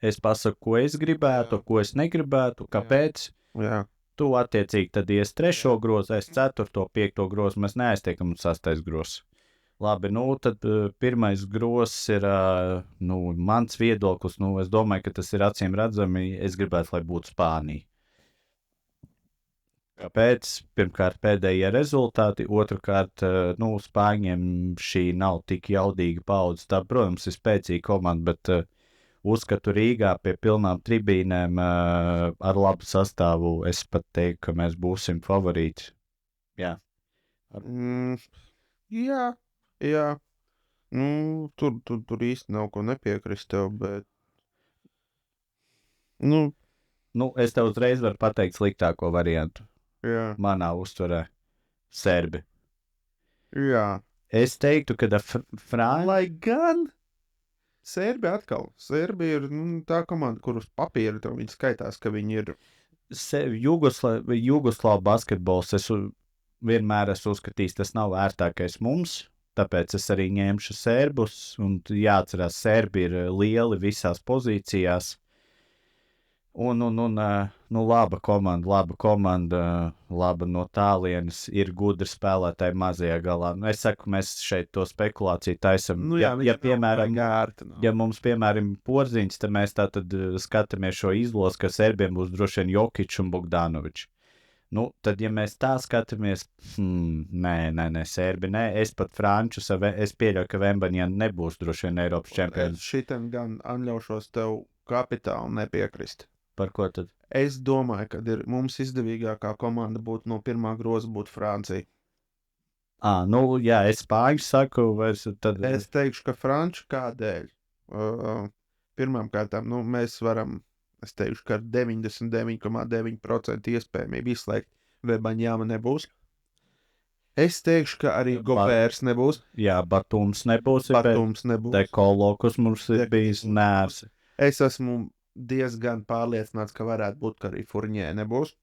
Es pasaku, ko es gribētu, ko es negribētu, kāpēc. Jā. Tu attiecīgi tad ies trešo grozu, es ceturto, piekto grozu, mēs neaiztiekam uz sastais grozs. Labi, tad pirmais grozs ir, mans viedoklis, es domāju, ka tas ir acīm redzami, es gribētu, lai būtu Spānija. Kāpēc? Pirmkārt, pēdējie rezultāti, otrkārt, Spāņiem šī nav tik jaudīga paudze. Tā, protams, ir spēcīga komanda, bet uzskatu Rīgā pie pilnām tribīnēm ar labu sastāvu. Es pat teiktu, ka mēs būsim favorīti. Jā. Jā. Tur īsti nav ko nepiekrist tev, bet Nu, es tev uzreiz varu pateikt sliktāko variantu. Jā. Manā uztverē. Serbi. Jā. Es teiktu, ka Francija. Lai gan Serbi atkal. Serbi ir tā komanda, kur uz papīra tev viņi skaitās, ka viņi ir. Jugoslāvu basketbols vienmēr esmu uzskatījis, tas nav vērtākais mums. Tāpēc es arī ņemšu serbus. Un jāatcerās, serbi ir lieli visās pozīcijās. Un laba komanda, laba no tālienes, ir gudri spēlētāji mazajā galā. Es saku, mēs šeit to spekulāciju taisam. Piemēram, ja mums, piemēram, Porziņš, tad mēs tātad skatāmies šo izlozi, ka serbiem būs droši vien Jokić un Bogdanović. Nu, tad, ja mēs tā skatāmies, nē, serbi, nē, es pat franču, es pieļauju, ka Vembaņā nebūs droši vien Eiropas čempions. Es šitam gan atļaušos tev kapitāli nepiekrist. Par ko tad? Es domāju, ka mums izdevīgākā komanda būtu no pirmā groza būtu Francija. Jā, es spāņu saku, tad... Es teikšu, ka franču kādēļ. Pirmām kārtām, mēs varam, es teikšu, ka ar 99,9% iespējamību izslēgt Vebaņāma nebūs. Es teikšu, ka arī Gobērs nebūs. Jā, Batums nebūs. Dekolo, kas mums ir bijis nērs. Es esmu diezgan pārliecināts, ka varētu būt, ka arī Furņē nebūs.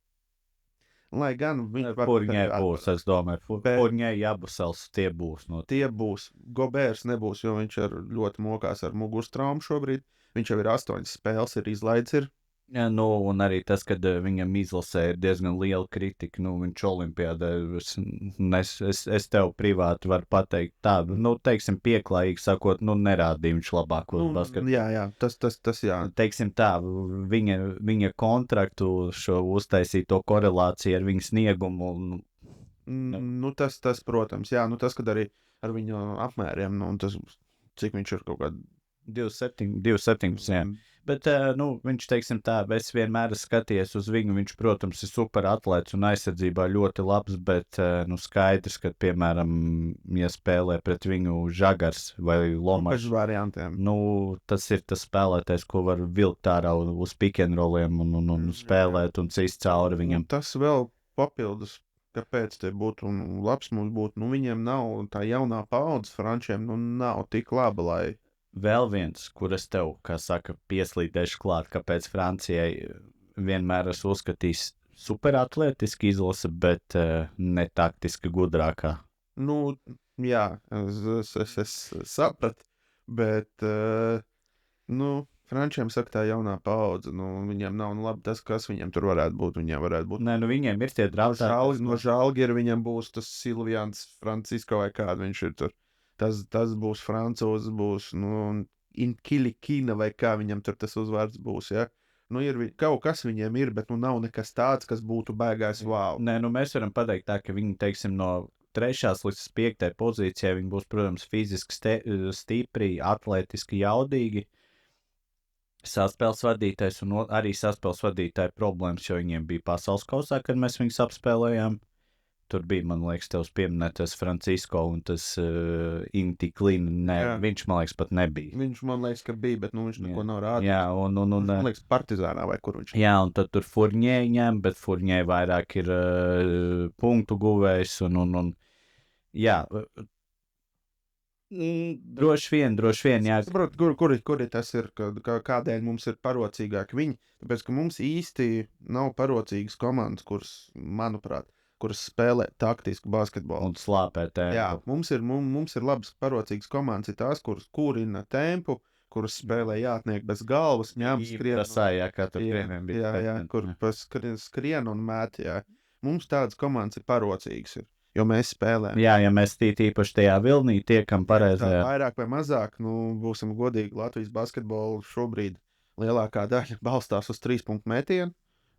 Lai gan viņš var... Furņē būs, es domāju. Furņē Jabusels tie būs. Tie būs. Gobērs nebūs, jo viņš ļoti mokās ar mugurstraumu šobrīd. Viņš jau ir 8 spēles, ir izlaids. Jā, un arī tas, kad viņam izlasē ir diezgan liela kritika, viņš olimpiādē, es tev privāti varu pateikt tādu, teiksim, pieklājīgi sakot, nerādīja viņš labākos basketbolus. Jā, tas jā. Teiksim tā, viņa kontraktu šo uztaisīto korelāciju ar viņa sniegumu. Tas, protams, jā, tas, kad arī ar viņu apmēriem, tas, cik viņš ir kaut kādā 2,17, jā. Bet, viņš, teiksim tā, es vienmēr skaties uz viņu, viņš, protams, ir super atlēts un aizsardzībā ļoti labs, bet, skaidrs, ka, piemēram, ja spēlē pret viņu Žagars vai Lomašs, tas ir tas spēlētājs, ko var vilkt ārā uz pick-and-rolliem un spēlēt un cist cauri viņam. Tas vēl papildus, kāpēc te būtu labs mums būtu, viņiem nav tā jaunā paudze frančiem, nav tik laba, lai... Vēl viens, kur es tev, kā saka, pieslīdēšu klāt, kāpēc Francijai vienmēr esmu uzskatījis superatletiski izlase, bet ne taktiski gudrākā. Jā, es sapratu, bet, Frančiem saka tā jaunā paudze, viņiem nav labi tas, kas viņiem tur varētu būt, Nē, viņiem ir tie draudz. No Žalgiris viņam būs tas Silvians Francisko vai kādu viņš ir tur. Tas būs francūzs, būs, Inkilikina vai kā viņam tur tas uzvārds būs, ja? Kaut kas viņiem ir, bet nav nekas tāds, kas būtu baigais wow. Nē, mēs varam pateikt tā, ka viņi, teiksim, no 3. līdz 5. pozīcijai viņi būs, protams, fiziski stipri, atletiski jaudīgi. Saspēles vadītājs un arī saspēles vadītāja problēmas, jo viņiem bija pasaules kausā, kad mēs viņus apspēlējām. Tur bija, man liekas, tevs pieminētais Francisko un tas Intiklina. Viņš, man liekas, pat nebija. Viņš, man liekas, ka bija, bet viņš neko nav rādījis. Jā, man liekas, Partizānā vai kur viņš. Jā, un tad tur Furņē ņem, bet Furņē vairāk ir punktu guvējs un jā. Droši vien, jā. Saprot, kuri tas ir, kādēļ mums ir parocīgāk viņi, tāpēc, ka mums īsti nav parocīgas komandas, kuras, manuprāt, kuras spēlē taktisku basketbolu. Un slāpē tempu. Jā, mums ir labas parocīgas komandas, ir tās, kuras kurina tempu, kuras spēlē jātniek bez galvas, ņem skrien. Kur skrien un mēt, jā. Mums tādas komandas ir parocīgas, jo mēs spēlējam. Jā, ja mēs īpaši tajā vilnī tiekam pareizajā. Vairāk vai mazāk, būsim godīgi, Latvijas basketbolu šobrīd lielākā daļa balstās uz 3-punktu metienu.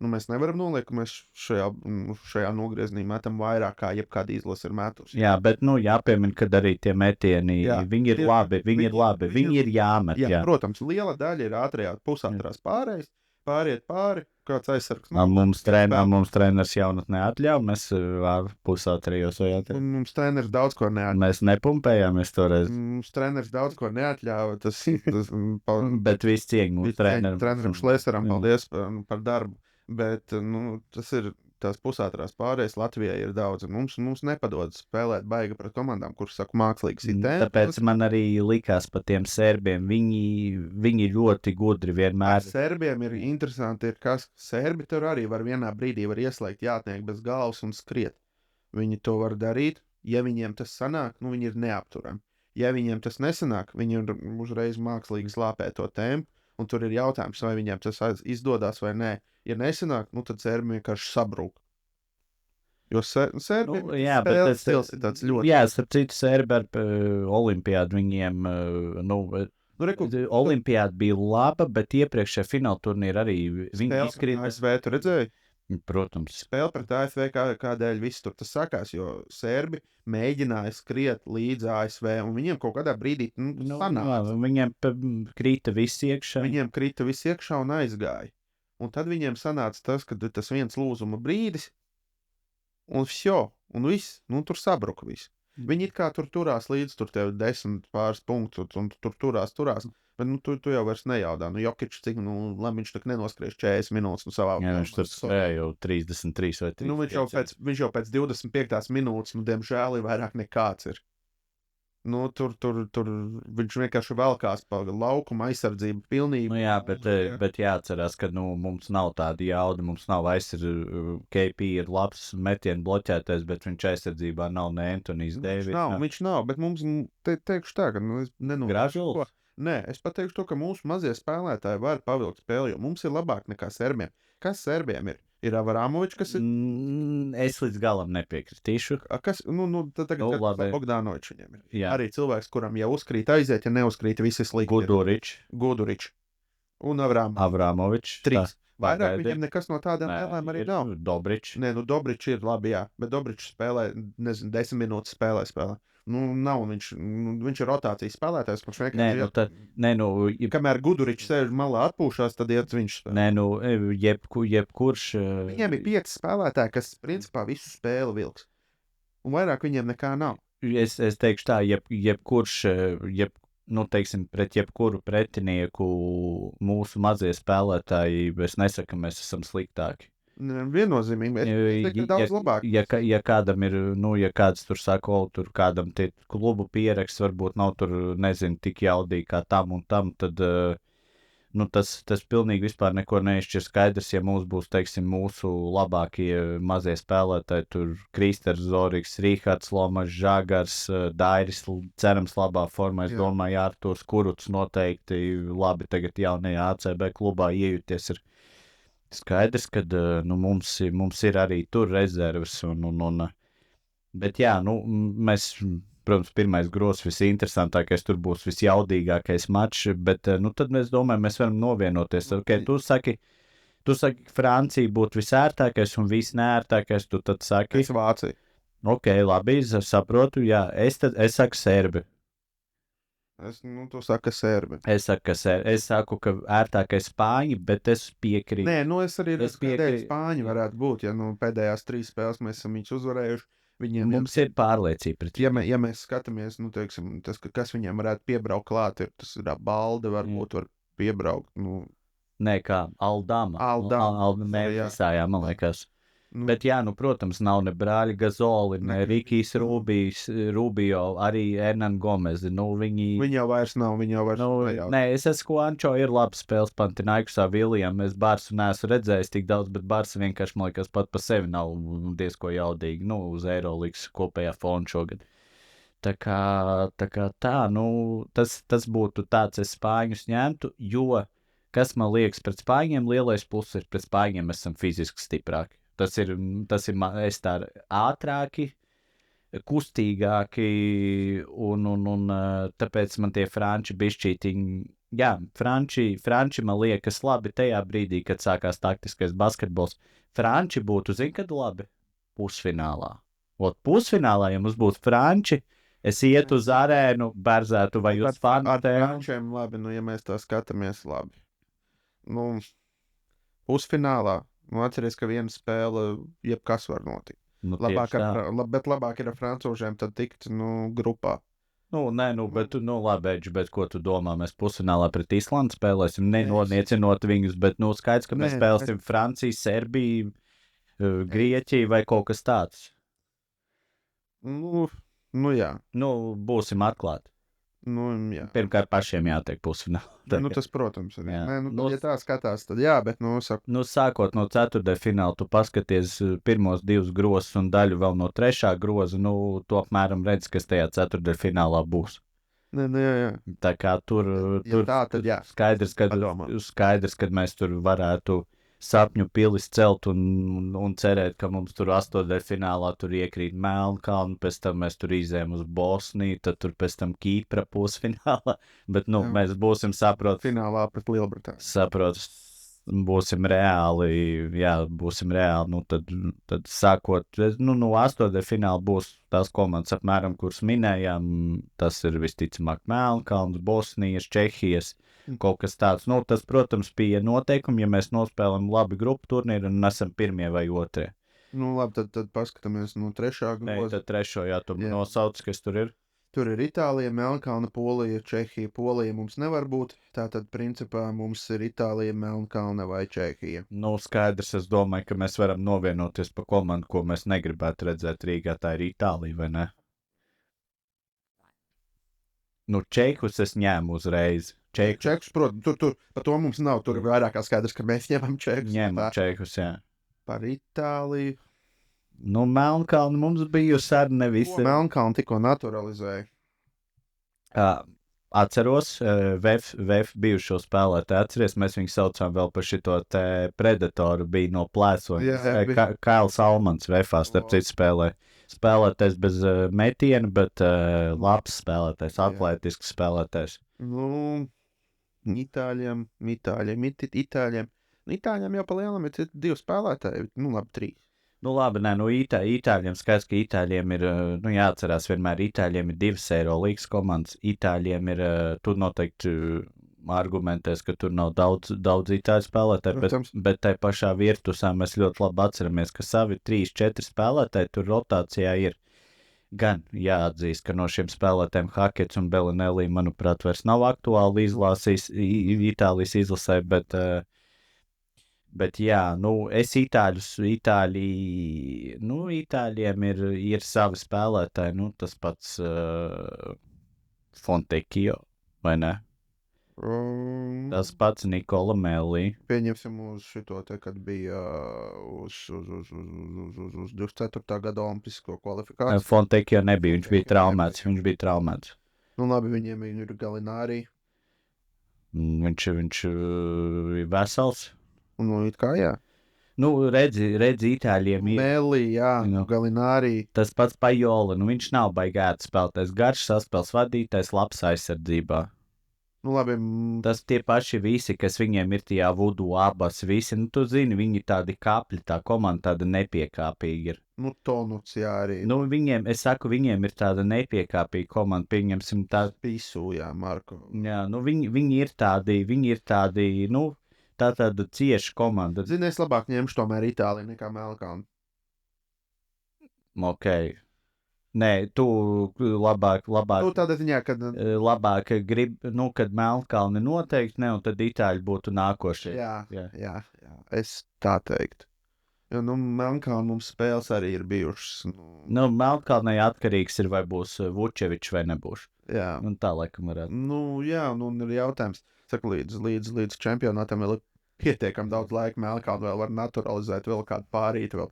Mēs nevaram noliekt, ka mēs šajā nogriezienī metam vairāk kā jebkāda izlase ir metusi. Jā, bet jāpiemina, ka arī tie metieni, viņi ir labi, viņi ir jāmet. Jā, protams, liela daļa ir ātrajā pusātrās pārējais, pāriet pāri, kāds aizsargs. Mums treneris jaunatnē atļauj, mēs pusā trijos vai jātē. Mums treneris daudz ko neatļauj. Mēs nepumpējāmies toreiz. Mums treneris daudz ko neatļauj. Bet viss cieņ mūsu trenerim Šlēsaram, paldies par darbu. Bet tas ir tās pusātrās pārējas Latvijai ir daudz. Mums nepadod spēlēt baigi pret komandām, kuras saka mākslīgas itēmas. Tāpēc man arī likās par tiem serbiem. Viņi ļoti gudri vienmēr. Serbiem ir interesanti, kas serbi tur arī var vienā brīdī ieslēgt jātniek bez galvas un skriet. Viņi to var darīt. Ja viņiem tas sanāk, viņi ir neapturami. Ja viņiem tas nesanāk, viņi uzreiz mākslīgi slāpē to tempu. Un tur ir jautājums, vai viņiem tas izdodas vai nē. Ja nesanāk, tad serbi vienkārši sabrūk. Jo serbi spēles stils ir tāds ļoti... Jā, starp citu serbi ar olimpiādu viņiem... Olimpiāda bija laba, bet iepriekšējā fināla turnīra arī... Spēle pret ASV tu redzēji? Protams. Spēle pret ASV kādēļ viss tur tas sakās, jo serbi mēģināja skriet līdz ASV, un viņiem kaut kādā brīdī sanāca. Viņiem krita viss iekšā un aizgāja. Un tad viņiem sanāca tas, ka tas viens lūzuma brīdis, un viss, tur sabruka viss. Viņi it kā tur turās līdz tur tev 10 pāris punktu, un tur turās. Bet tu jau vairs nejaudā. Jokičs, cik, lai viņš tak nenoskries 40 minūtes savā... Jā, viņš tur spēja jau 33 vai 35. Viņš jau pēc 25 minūtes, diemžēl, vairāk nekāds ir. Tur viņš vienkārši velkās pa laukuma aizsardzību pilnīgi. Jā, bet jāatcerās, ka mums nav tāda jauda, mums nav KP ir labs metienu bloķētais, bet viņš aizsardzībā nav ne Antonijs Deivids. Viņš nav, bet mums, teikšu tā, ka Gražuls? Nē, es pateikšu to, ka mūsu mazie spēlētāji var pavilkt spēli, jo mums ir labāk nekā serbiem. Kas serbiem ir? Ir Avramovičs, kas ir... Es līdz galam nepiekritīšu. Kas? Tad tagad Bogdanovičs viņiem ir. Jā. Arī cilvēks, kuram ja uzkrīt aiziet, ja neuzkrīt, visi slikti. Guduričs. Un Avramovičs. 3. Vairāk viņiem nekas no tādām spēlēm arī nav. Dobričs. Nē, Dobričs ir labi, jā. Bet Dobričs spēlē, 10 minūtes spēlē. Nav, viņš ir rotācijas spēlētājs, kurš vienkārši kamēr Guduričs sēž malā atpūšās, tad iet viņš spēlē. Jebkurš... Viņiem ir 5 spēlētāji, kas principā visu spēli vilks. Un vairāk viņiem nekā nav. Es teikšu tā, jebkurš, teiksim, pret jebkuru pretinieku mūsu mazie spēlētāji, es nesaku, ka mēs esam sliktāki. Viennozīmīgi, es teiktu, daudz labāk. Ja kādam ir, ja kāds tur saka, tur kādam tie klubu pieraksts varbūt nav tur, nezinu, tik jaudīgi kā tam un tam, tad, tas pilnīgi vispār neko neizšķir. Skaidrs, ja mums būs, teiksim, mūsu labākie mazie spēlētāji, tur Kristers Zorigs, Rīhards Lomas, Žagars, Dairis, cerams labā formā, es domāju, Arturs Kuruts noteikti labi tagad jaunajā ACB klubā iejuties ir. Skaidrs, ka mums ir arī tur rezerves, bet jā, mēs, protams, pirmais gros visinteresantākais, tur būs visjaudīgākais mačs, bet tad mēs domājam, mēs varam novienoties. Okay, tu saki, Francija būtu visērtākais un visnērtākais, tu tad saki... Es Vācija. Ok, labi, saprotu, jā, es saku Serbi. Tu saki, ka serbi. Es saku, ka ērtākais Spāņi, bet es piekrītu. Nē, es arī kādēļ Spāņi varētu būt, ja pēdējās 3 spēles mēs esam viņus uzvarējuši. Mums ir pārliecība pret viņiem. Ja mēs skatāmies, teiksim, tas, kas viņiem varētu piebraukt klāt, tas ir Balde, varbūt var piebraukt. Nē, kā Aldama. Mēnesājā, man liekas. Bet jā, protams, nav ne brāļi Gazoli, ne Rikijs Rubio, arī Hernan Gomez. Viņi jau vairs nav, Nē, es esmu Ančo, ir labs spēles Pantinaikusā Viljam. Es Barsu neesmu redzējis tik daudz, bet Barsa vienkārši, man liekas, pat pa sevi nav diezko jaudīgi, uz Eirolīgas kopējā fona šogad. Tā kā tas būtu tāds, es Spāņus ņemtu, jo, kas man liekas pret Spāņiem, lielais pluss ir pret Spāņiem, mēs esam fiziski stiprāki. Tas ir es tā ātrāki, kustīgāki, un tāpēc man tie franči bišķītiņi, jā, franči man liekas labi tajā brīdī, kad sākās taktiskais basketbols. Franči būtu, kad labi? Pusfinālā. Pusfinālā, ja mums būtu franči, es ietu uz arēnu, berzētu vai uz fanatēm. Ar frančiem labi, ja mēs tā skatāmies labi. pusfinālā. Atceries, ka viena spēle jebkas var notikt. Nu, Bet labāk ir ar francūžiem tad tikt, grupā. Bet ko tu domā? Mēs pusfinālā pret Islandu spēlēsim, nenoniecinot viņus, bet, skaidrs, ka mēs spēlēsim Franciju, Serbiju, Grieķiju vai kaut kas tāds. Jā. Būsim atklāti. Jā. Pirmkārt, pašiem jātiek pusfinālā. Tas, protams, arī. Ja tā skatās, tad jā, bet, sākot no ceturtdaļfināla, tu paskaties pirmos 2 grozus un daļu vēl no 3. groza, tu apmēram redz, kas tajā ceturtdaļfinālā būs. Jā. Tā kā tur tā, tad jā. Skaidrs, ka mēs tur varētu sapņu pilis celt un cerēt, ka mums tur 8. tur iekrīt Melnkalni, pēc tam mēs tur izējām uz Bosniju, tad tur pēc tam Kīpra pusfinālā, bet, mēs būsim finālā pret Lielbritāniju. Būsim reāli, tad sākot, no 8. būs tās komandas apmēram, kuras minējām, tas ir visticamāk Melnkalns, Bosnijas, Čehijas, kaut kas tāds. Tas, protams, bija noteikumi, ja mēs nospēlām labi grupu turnīru un esam pirmie vai otrie. Labi, tad paskatāmies no 3. groza. Nē, tad 3. tu nosauc, kas tur ir. Tur ir Itālija, Melnkalne, Polija, Čehija. Polija mums nevar būt. Tātad, principā, mums ir Itālija, Melnkalne vai Čehija. Skaidrs, es domāju, ka mēs varam novienoties pa komandu, ko mēs negribētu redzēt Rīgā. Tā ir Itālija, vai ne? Čehus es ņēmu uzreiz. Čehus, protams, tur par to mums nav. Tur ir vairāk kā skaidrs, ka mēs ņemam Čehus. Ņemam Čehus, jā. Par Itāliju. Melnkalni mums bijusi arī nevis. Melnkalni tikko naturalizēja. Atceros, VF bijušo spēlētāju, atceries, mēs viņu saucām vēl par šito te predatoru, bija no Plēsoņa. Kails Almans VF-ā, starp citu spēlētājs bez metiena, bet labs spēlētājs, atletisks spēlētājs. Itāļiem jau pa lielam ir 2 spēlētāji, labi 3. Itāļiem skaidrs, ka Itāļiem ir, jāatcerās vienmēr, Itāļiem ir 2 Eirolīgas komandas, Itāļiem ir, tur noteikti argumentēs, ka tur nav daudz Itāļu spēlētāju, bet tai pašā Virtusā mēs ļoti labi atceramies, ka savi 3-4 spēlētāji tur rotācijā ir. Gan jāatzīst, ka no šiem spēlētājiem Hakets un Belinelli, manuprāt, vairs nav aktuāli Itālijas izlasē, bet jā, Itāļiem ir savi spēlētāji, tas pats Fontecchio, vai ne? Tas pats Nikola Melli. Pieņemsim uz šito te, kad bija uz 24. gada olimpisko kvalifikāciju. Fontecchio nebija, viņš bija traumēts. Labi, viņiem ir Gallinari. Viņš ir vesels. It kā jā. Redzi Itāļiem ir. Melli, jā, Gallinari. Tas pats Pajola, viņš nav baigēts spēlētājs, garš saspēles vadītājs, labs aizsardzībā. Labi. Tas tie paši visi, kas viņiem ir tajā vudu abas, visi, tu zini, viņi tādi kapļi, tā komanda tāda nepiekāpīga ir. Tonuts, jā, arī. Viņiem ir tāda nepiekāpīga komanda, pieņemsim tā. Pisu, jā, Marko. Jā, viņi ir tādi, tā tāda cieša komanda. Zini, es labāk ņemšu tomēr Itāliju nekā Melnkalni. Ok. Nē, tu labāk. Tādā ziņā, kad. Labāk grib, kad Melnkalni noteikti ne, un tad Itāļi būtu nākošie. Jā. Es tā teiktu. Jo, Melnkalni mums spēles arī ir bijušas. Melnkalnai atkarīgs ir, vai būs Vučevičs vai nebūs. Jā. Tā laikam varētu. Jā, ir jautājums. Saka, līdz čempionātam vēl ir pietiekami daudz laika. Melnkalni vēl var naturalizēt, vēl kādu pārīt vēl.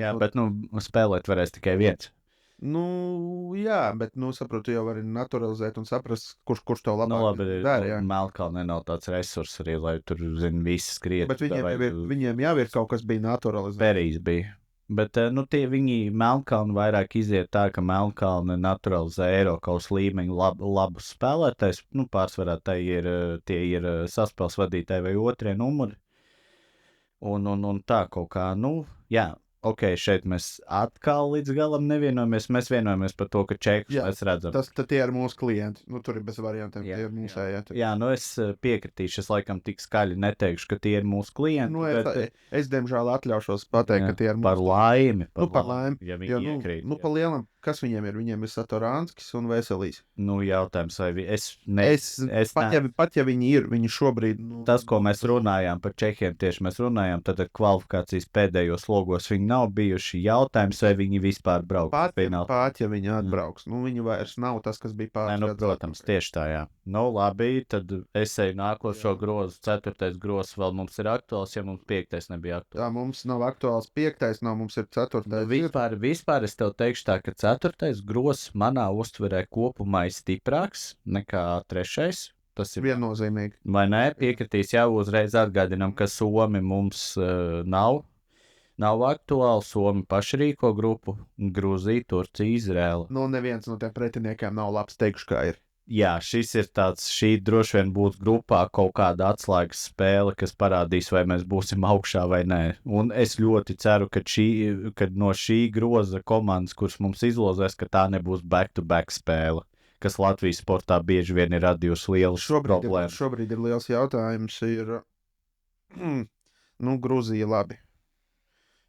Jā, bet spēlēt varēs tikai viens. Jā, bet, saprotu, jau vari naturalizēt un saprast, kurš tev labāk dara. Melnkalnē nav tāds resurs arī, lai tur, visi skriet. Bet viņiem jau ir kaut kas bija naturalizēts. Perīs bija. Bet, viņi Melnkalni vairāk iziet tā, ka Melnkalni naturalizē Eirokaus līmeņu labus spēlētājs. Pārsvarā tie ir saspēles vadītāji vai otrie numuri. Un tā kaut kā, jā. ok, šeit mēs atkal līdz galam nevienojamies. Mēs vienojamies par to, ka čekus Jā, mēs redzam. Tad tie ir mūsu klienti. Nu, tur ir bez variantiem. Jā, Tie ir mūsējie. Jā, nu es piekritīšu. Es laikam tik skaļi neteikšu, ka tie ir mūsu klienti. Nu, bet, es diemžēl atļaušos pateikt, ka tie ir par mūsu laimi. Par laimi. Ja viņi Jo, iekrīt. pa lielam, kas viņiem ir? Viņiem ir Satoranskis un Veselīs. Nu, jautājums, vai Pat ja viņi ir, viņi šobrīd... Tas, ko mēs runājām par čehiem, tieši mēs runājām, tad kvalifikācijas pēdējos logos viņi nav bijuši. Jautājums, vai viņi vispār brauks. Pat ja viņi atbrauks. Nu, viņi vairs nav tas, kas bija pāris gadus. Protams, tieši tā, jā. Nu, labi, tad es eju nākošo grozu. 4. grozs vēl mums ir aktuāls, ja mums 5. nebija aktuāls. Tā mums nav aktuāls 5. Mums ir 4. Vispār es tev teikšu tā, ka 4. grozs manā uztverē kopumā ir stiprāks nekā 3. Tas ir viennozīmīgi. Vai ne? Piekritīs jau uzreiz atgādinām, ka Somi mums nav aktuāli. Somi paši rīko grupu. Grūzija, Turcija, Izrēla. Nu, neviens no tiem pretiniekiem nav labs, teikšu, kā ir. Jā, šī droši vien būs grupā kaut kāda atslēgas spēle, kas parādīs, vai mēs būsim augšā vai nē. Un es ļoti ceru, ka no šī groza komandas, kuras mums izlozēs, ka tā nebūs back-to-back spēle, kas Latvijas sportā bieži vien ir radījusi lielas problēmas. Šobrīd ir liels jautājums. Grūzija labi.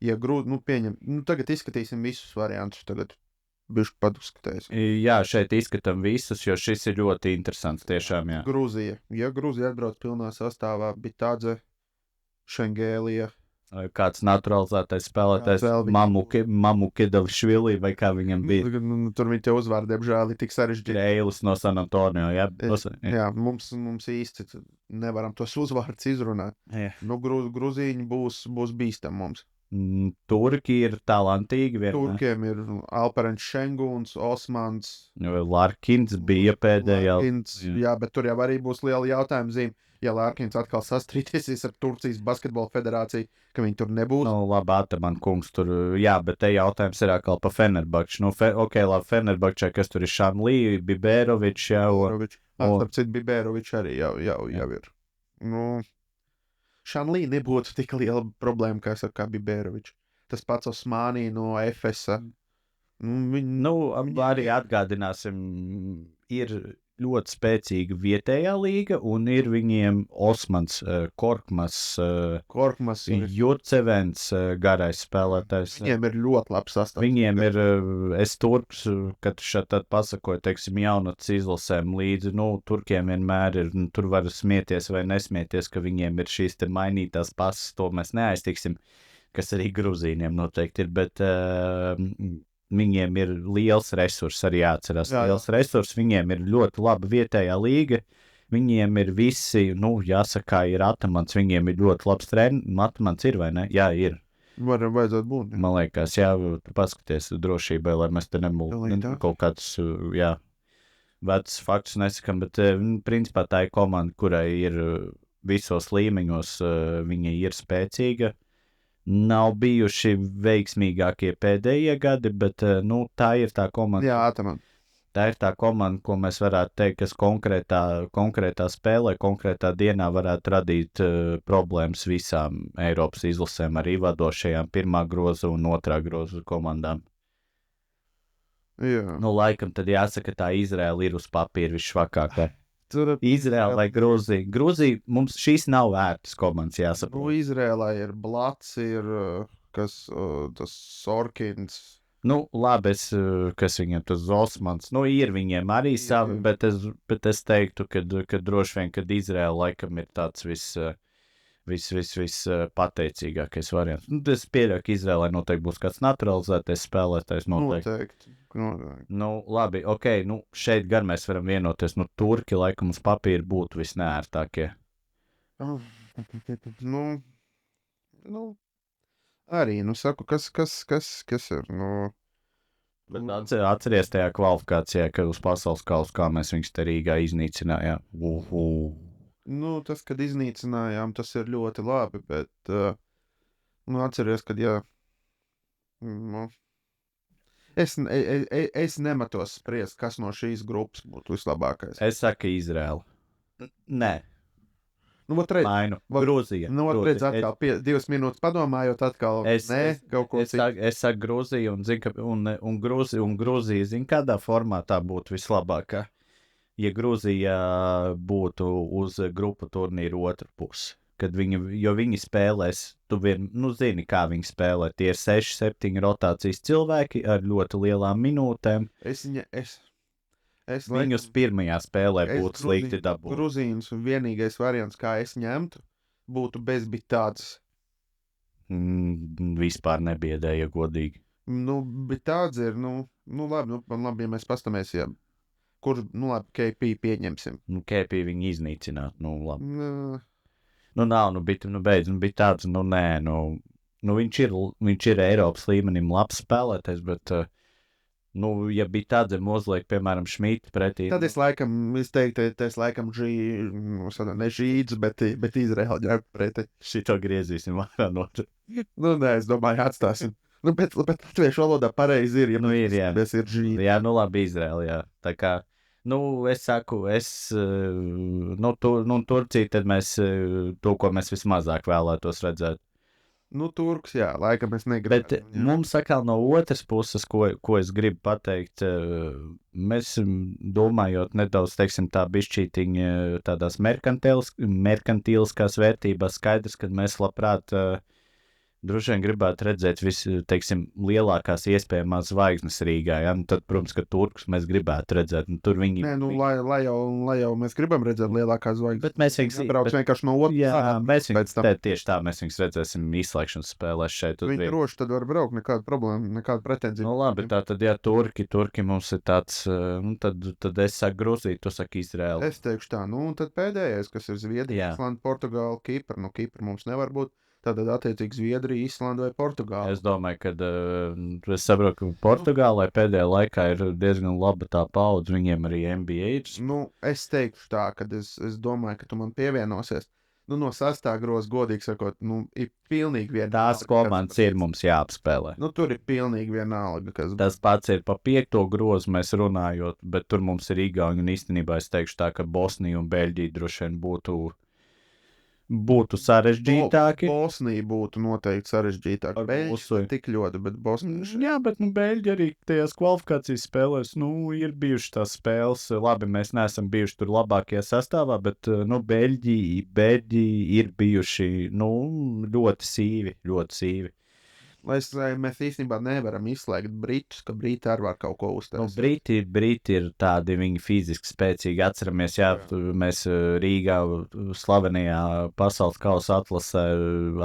Ja tagad izskatīsim visus variantus. Tagad bišķi paduskatēs. Jā, šeit izskatām visus, jo šis ir ļoti interesants tiešām. Jā. Grūzija. Ja Grūzija atbrauc pilnā sastāvā, Bitadze, Šengēlija. Kāds naturalizētais spēlētājs, Mamukidovšvili, vai kā viņam bija. Tur viņi tie uzvārdi, diemžēl, ir tik sarežģīti. Reilis no San Antonio, jā. Jā, mums īsti nevaram tos uzvārdus izrunāt. Jā. Grūzīņi būs bīstam mums. Turki ir talantīgi. Turkiem ir Alperens Šenguns, Osmans. Larkins bija pēdējā. Jā, bet tur jau arī būs liela jautājuma zīme. Ja Larkins atkal sastrīdēsies ar Turcijas basketbola federāciju, ka viņi tur nebūs. Nu, labi, Ataman kungs tur, jā, bet te jautājums ir atkal pa Fenerbahču. Nu, ok, labi, Fenerbahčai, kas tur ir Šanlī, Biberovičs jau. Starp citu, Biberovičs arī jau ir. Nu... Šanlī nebūtu tik liela problēma, kā Biberovičs. Tas pats Osmānī no Efesa. Arī atgādināsim, ir ļoti spēcīga vietējā līga, un ir viņiem Osmans, Korkmas, Jurcevens, garais spēlētājs. Viņiem ir ļoti labs sastāvs. Viņiem ir, es turks, kad šeit pasakoju, teiksim, jaunats izlasēm līdzi, turkiem vienmēr ir, tur var smieties vai nesmieties, ka viņiem ir šīs te mainītās pasas, to mēs neaiztiksim, kas arī Gruzīniem noteikti ir, bet viņiem ir liels resurss, arī jāatcerās. Liels resurss, viņiem ir ļoti laba vietējā līga, viņiem ir visi, jāsaka, ir Atamans, viņiem ir ļoti labs treneris. Atamans ir vai ne? Jā, ir. Vajadzētu būt. Man liekas, jā, tu paskaties drošībai, lai mēs te nebūtu kaut kādus, vecus faktus nesakam, bet principā tā ir komanda, kurai ir visos līmeņos, viņa ir spēcīga. Nav bijuši veiksmīgākie pēdējie gadi, bet tā ir tā komanda. Jā, Ataman. Tā ir tā komanda, ko mēs varētu teikt, kas konkrētā spēlē, konkrētā dienā varētu radīt problēmas visām Eiropas izlasēm, arī vadošajām 1. groza un 2. groza komandām. Jā. Laikam tad jāsaka, tā Izraela ir uz papīra visšvakākā. Izrēla vai Grūzija. Grūzija mums šīs nav vērtas komandas, jāsaprot. Izrēlā ir Blats, ir tas Sorkins. Labi, kas viņiem tas Osmans, ir viņiem arī savi, bet es teiktu, ka droši vien, kad Izrēla laikam ir tāds viss pateicīgākais variants. Es pieļauju, ka Izrēlai noteikti būs kāds naturalizētais spēlētājs. Noteikti. Labi, ok, šeit gan mēs varam vienoties, Turki laikam uz papīra būtu visnērtākie. Arī, saku, kas ir, Bet atceries tajā kvalifikācijā, ka uz pasaules kausa, kā mēs viņus te Rīgā iznīcinājām. Tas, kad iznīcinājām, tas ir ļoti labi, bet, atceries, kad, jā, es nemetos spriest, kas no šīs grupas būtu vislabākais. Es saku Izrēla. Nē. Nu, ot redz, mainu. vat- Grūzija. Nu, ot redz, atkal 2 minūtes padomājot, atkal kaut ko citu. Es saku Grūziju un, un Grūzija, zin, kādā formātā būtu vislabākā. Ja Grūzija būtu uz grupu turnīru otru pusi. Jo viņi spēlēs, zini, kā viņi spēlē. Tie ir 6-7 rotācijas cilvēki ar ļoti lielām minūtēm. Es Viņus pirmajā spēlē būtu slikti dabūt. Grūzīnus vienīgais variants, kā es ņemtu, būtu bezbitāds. Vispār nebiedēja godīgi. Nu, bet tāds ir, labi, ja mēs pastāmies, kur, labi, KP pieņemsim. KP viņi iznīcināt, labi. Nav, beidz, bija tāds, nē, viņš ir Eiropas līmenim labs spēlētājs, bet, ja bija tāds, uzliek, piemēram, Šmita pretī. Tad es teiktu, ne Žīdus, bet Izraēlu ņemt pretī. Šito griezīsim vārā no tā. Nē, es domāju, atstāsim. Bet latviešu valodā pareizi ir, ja ir, jā. Mēs ir Žīdi. Jā, labi, Izraēlu, jā. Tā kā, es saku, Turcija, tad mēs, to, ko mēs vismazāk vēlētos redzēt. Turks, jā, laikam es negribu. Bet mums atkal no otras puses, ko es gribu pateikt, mēs domājot nedaudz, teiksim, tā bišķītiņa tādās merkantīliskās vērtībās, skaidrs, ka mēs labprāt droši vien gribētu redzēt lielākās iespējamās zvaigznes Rīgā. Ja? Tad, protams, ka turkus mēs gribētu redzēt. Tur viņi... Nē, lai jau mēs gribam redzēt lielākās zvaigznes. Bet mēs viņus brauc vienkārši no otras. Jā, tieši tā mēs viņus redzēsim izslēgšanas spēlēs šeit. Viņi droši tad var braukt, nekāda problēma, nekāda pretenzija. Labi, tātad, ja turki mums ir tāds, tad es saku Grūziju, tu saki Izraēlu. Es teikšu tā, tad pēdējais, kas ir Zviedrija, Islanda, Portugāla, Kipra. Kipra mums nevar būt. Tātad, attiecīgi, Zviedrija, Islanda vai Portugāla. Es domāju, ka es saprotu, ka Portugālai pēdējā laikā ir diezgan laba tā paudze, viņiem arī NBA ir. Es teikšu tā, ka es domāju, ka tu man pievienosies. No sastā groza, godīgi sakot, ir pilnīgi vienalga. Tās komandas ir mums jāapspēlē. Tur ir pilnīgi vienalga. Tas pats ir pa 5. grozu mēs runājot, bet tur mums ir Igauni, un īstenībā es teikšu tā, ka Bosnija un Beļģija droši vien būtu sarežģītāki. Bosnija būtu noteikti sarežģītāka. Beļģija tik ļoti, bet Bosnija... Jā, bet Beļģija arī tajās kvalifikācijas spēlēs, ir bijušas tās spēles. Labi, mēs neesam bijuši tur labākajā sastāvā, bet, Beļģi ir bijuši, ļoti sīvi. Mēs īstenībā nevaram izslēgt Britus, ka Briti arī var kaut ko uztaisīt. Briti ir tādi, viņi fiziski spēcīgi. Atceramies, mēs Rīgā slavenajā pasaules kausa atlasē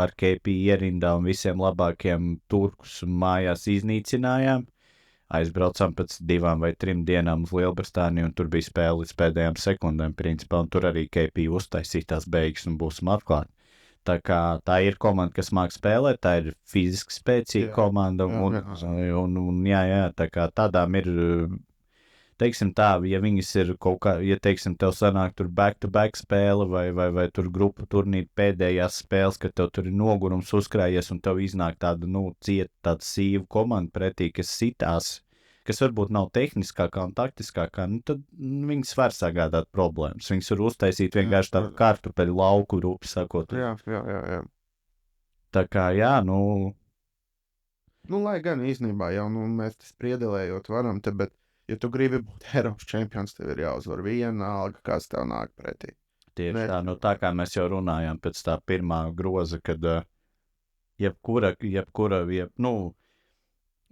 ar KP ierindā un visiem labākiem turkus mājās iznīcinājām. Aizbraucām pēc 2 vai 3 dienām uz Lielbritāniju, un tur bija spēle līdz pēdējām sekundēm, principā, un tur arī KP uztaisīja tās beigas un būsim atklāti. Tā kā tā ir komanda, kas māk spēlēt, tā ir fiziski spēcīga komanda, tā kā tādām ir, teiksim tā, ja viņas ir kaut kā, ja, teiksim, tev sanāk tur back-to-back spēle vai tur grupu turnīri pēdējās spēles, ka tev tur ir nogurums uzkrājies un tev iznāk tāda, tāda sīva komanda pretī, kas sitās, kas varbūt nav tehniskākā un taktiskākā, tad viņas var sagādāt problēmas. Viņas var uztaisīt vienkārši tādu kartupeļu lauku, rūpi sakot. Jā. Tā kā, lai gan īstenībā jau, mēs spriedelējot varam te, bet, ja tu gribi būt Eiropas čempions, tev ir jāuzvar vienalga, kas tev nāk pretī. Tieši tā, tā kā mēs jau runājām pēc tā pirmā groza, kad jebkura,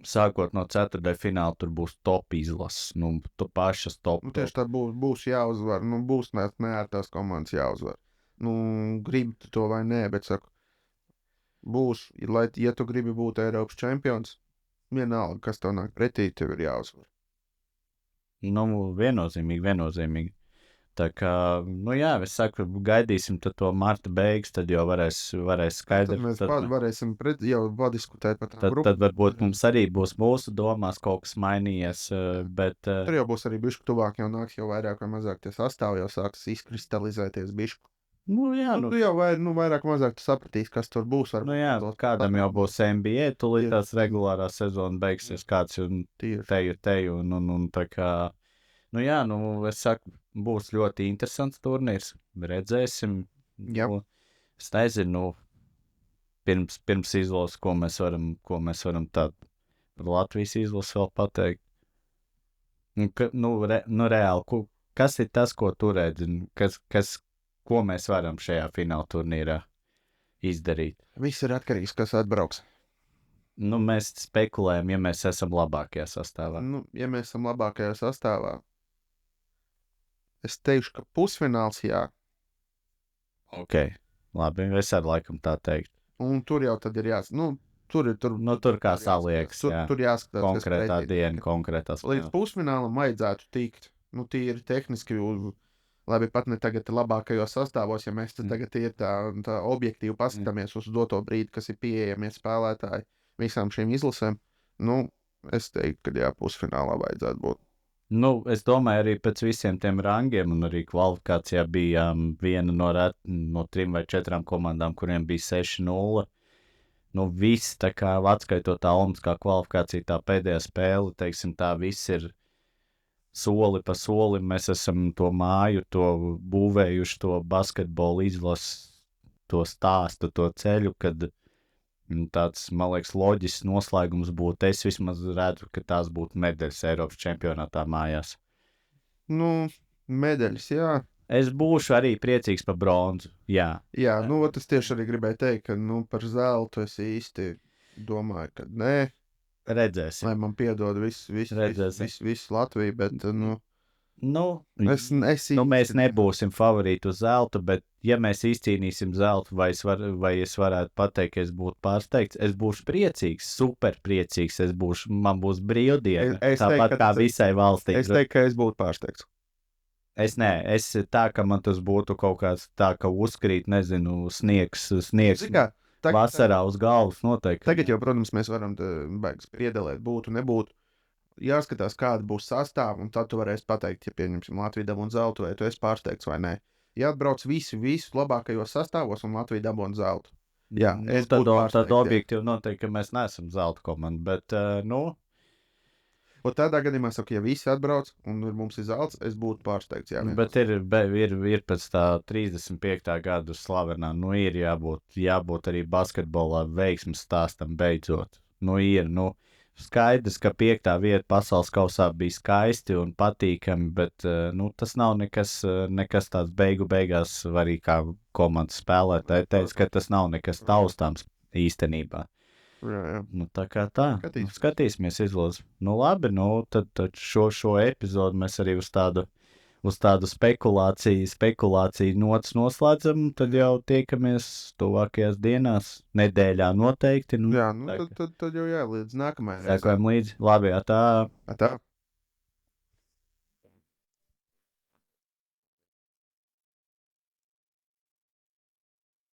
sākot no 4. fināla, tur būs top izlases, tu pašas top. Tieši tā būs jāuzvar, būs neērtās komandas jāuzvar. Gribi tu to vai nē, bet saku, būs, ja tu gribi būt Eiropas čempions, vienalga, kas tev nāk pretī, tev ir jāuzvar. Viennozīmīgi. Tā kā, es saku, gaidīsim to marta beigas, tad jau varēs skaidrs. Tad mēs varēsim jau diskutēt par tām grupām. Tad varbūt mums arī būs mūsu domās kaut kas mainījies, bet... Tur jau būs arī bišku tuvāk, jau nāks jau vairāk vai mazāk tie sastāvi, jau sāks izkristalizēties bišku. Tu jau vairāk vai mazāk sapratīs, kas tur būs. Kādam jau būs NBA, tūlīt tās regulārā sezona beigsies, kāds un teju, un tā kā... es saku, būs ļoti interesants turnīrs. Redzēsim, Jā. Nu, es nezinu, pirms izlases, ko mēs varam tādu par Latvijas izlasi vēl pateikt. Reāli, kas ir tas, ko tu redzi, ko mēs varam šajā fināla turnīrā izdarīt? Viss ir atkarīgs, kas atbrauks. Mēs spekulējam, ja mēs esam labākajā sastāvā. Ja mēs esam labākajā sastāvā, es teikšu, ka pusfināls jā. Ok, labi, es arī laikam tā teikt. Un tur jau tad ir tur kā saliekas, tur jāskatās, konkrētā diena, konkrētās. Līdz pusfinālam vajadzētu tikt. Tīri tehniski, labi, pat ne tagad labākajos sastāvos, ja mēs tagad ir tā objektīvi paskatāmies uz doto brīdi, kas ir pieejamie spēlētāji visām šīm izlasēm. Es teiktu, ka jā, pusfinālā vajadzētu būt. Es domāju, arī pēc visiem tiem rangiem, un arī kvalifikācijā bija viena no 3 vai 4 komandām, kuriem bija 6-0. Viss tā kā atskaitot tā olimpiskā kvalifikācija, tā pēdējā spēle, teiksim, tā viss ir soli pa solim. Mēs esam to māju, to būvējuši, to basketbolu izlasu, to stāstu, to ceļu, kad tāds, man liekas, loģisks noslēgums būtu. Es vismaz redzu, ka tās būtu medaļas Eiropas čempionātā mājās. Medaļas, jā. Es būšu arī priecīgs par bronzu, jā. Jā, es tieši arī gribēju teikt, ka par zeltu es īsti domāju, ka nē. Redzēsim. Lai man piedod visu Latviju, bet, mēs nebūsim favorīti uz zeltu, bet ja mēs izcīnīsim zeltu, vai es varētu pateikt, ka es būtu pārsteigts, es būšu priecīgs, super priecīgs, man būs brīvdiena, tāpat kā visai valstī. Es teiktu, ka es būtu pārsteigts. Es tā, ka man tas būtu kaut kāds tā, ka uzkrīt, nezinu, sniegs vasarā uz galvas noteikti. Tagad jau, protams, mēs varam baigas piedelēt, būtu, nebūtu. Jāskatās, kāda būs sastāva, un tad tu varēsi pateikt, ja pieņemsim Latviju dabūn zeltu, vai tu esi pārsteigts vai nē. Ja atbrauc visu labākajos sastāvos, un Latvija dabūn zeltu. Jā, es būtu pārsteigts. Tad objektīvi noteikti, ka mēs neesam zelta komanda, bet, Un tādā gadījumā, ja visi atbrauc un mums ir zelts, es būtu pārsteigts. Jā, bet ir pēc tā 35. gadu slavenā, ir jābūt arī basketbolā veiksmes stāstam beidzot. Skaidrs, ka 5. vieta pasaules kausā bija skaisti un patīkami, bet tas nav nekas tāds beigās, arī kā komandas spēlētāji teica, ka tas nav nekas taustāms īstenībā. Jā. Tā kā tā. Skatīsimies izlasi. Labi, tad šo epizodu mēs arī uz tādu spekulāciju nots noslēdzam, tad jau tiekamies tuvākajās dienās, nedēļā noteikti. Jā, tad jau jā, līdz nākamajai. Sekojam līdzi. Labi, tā.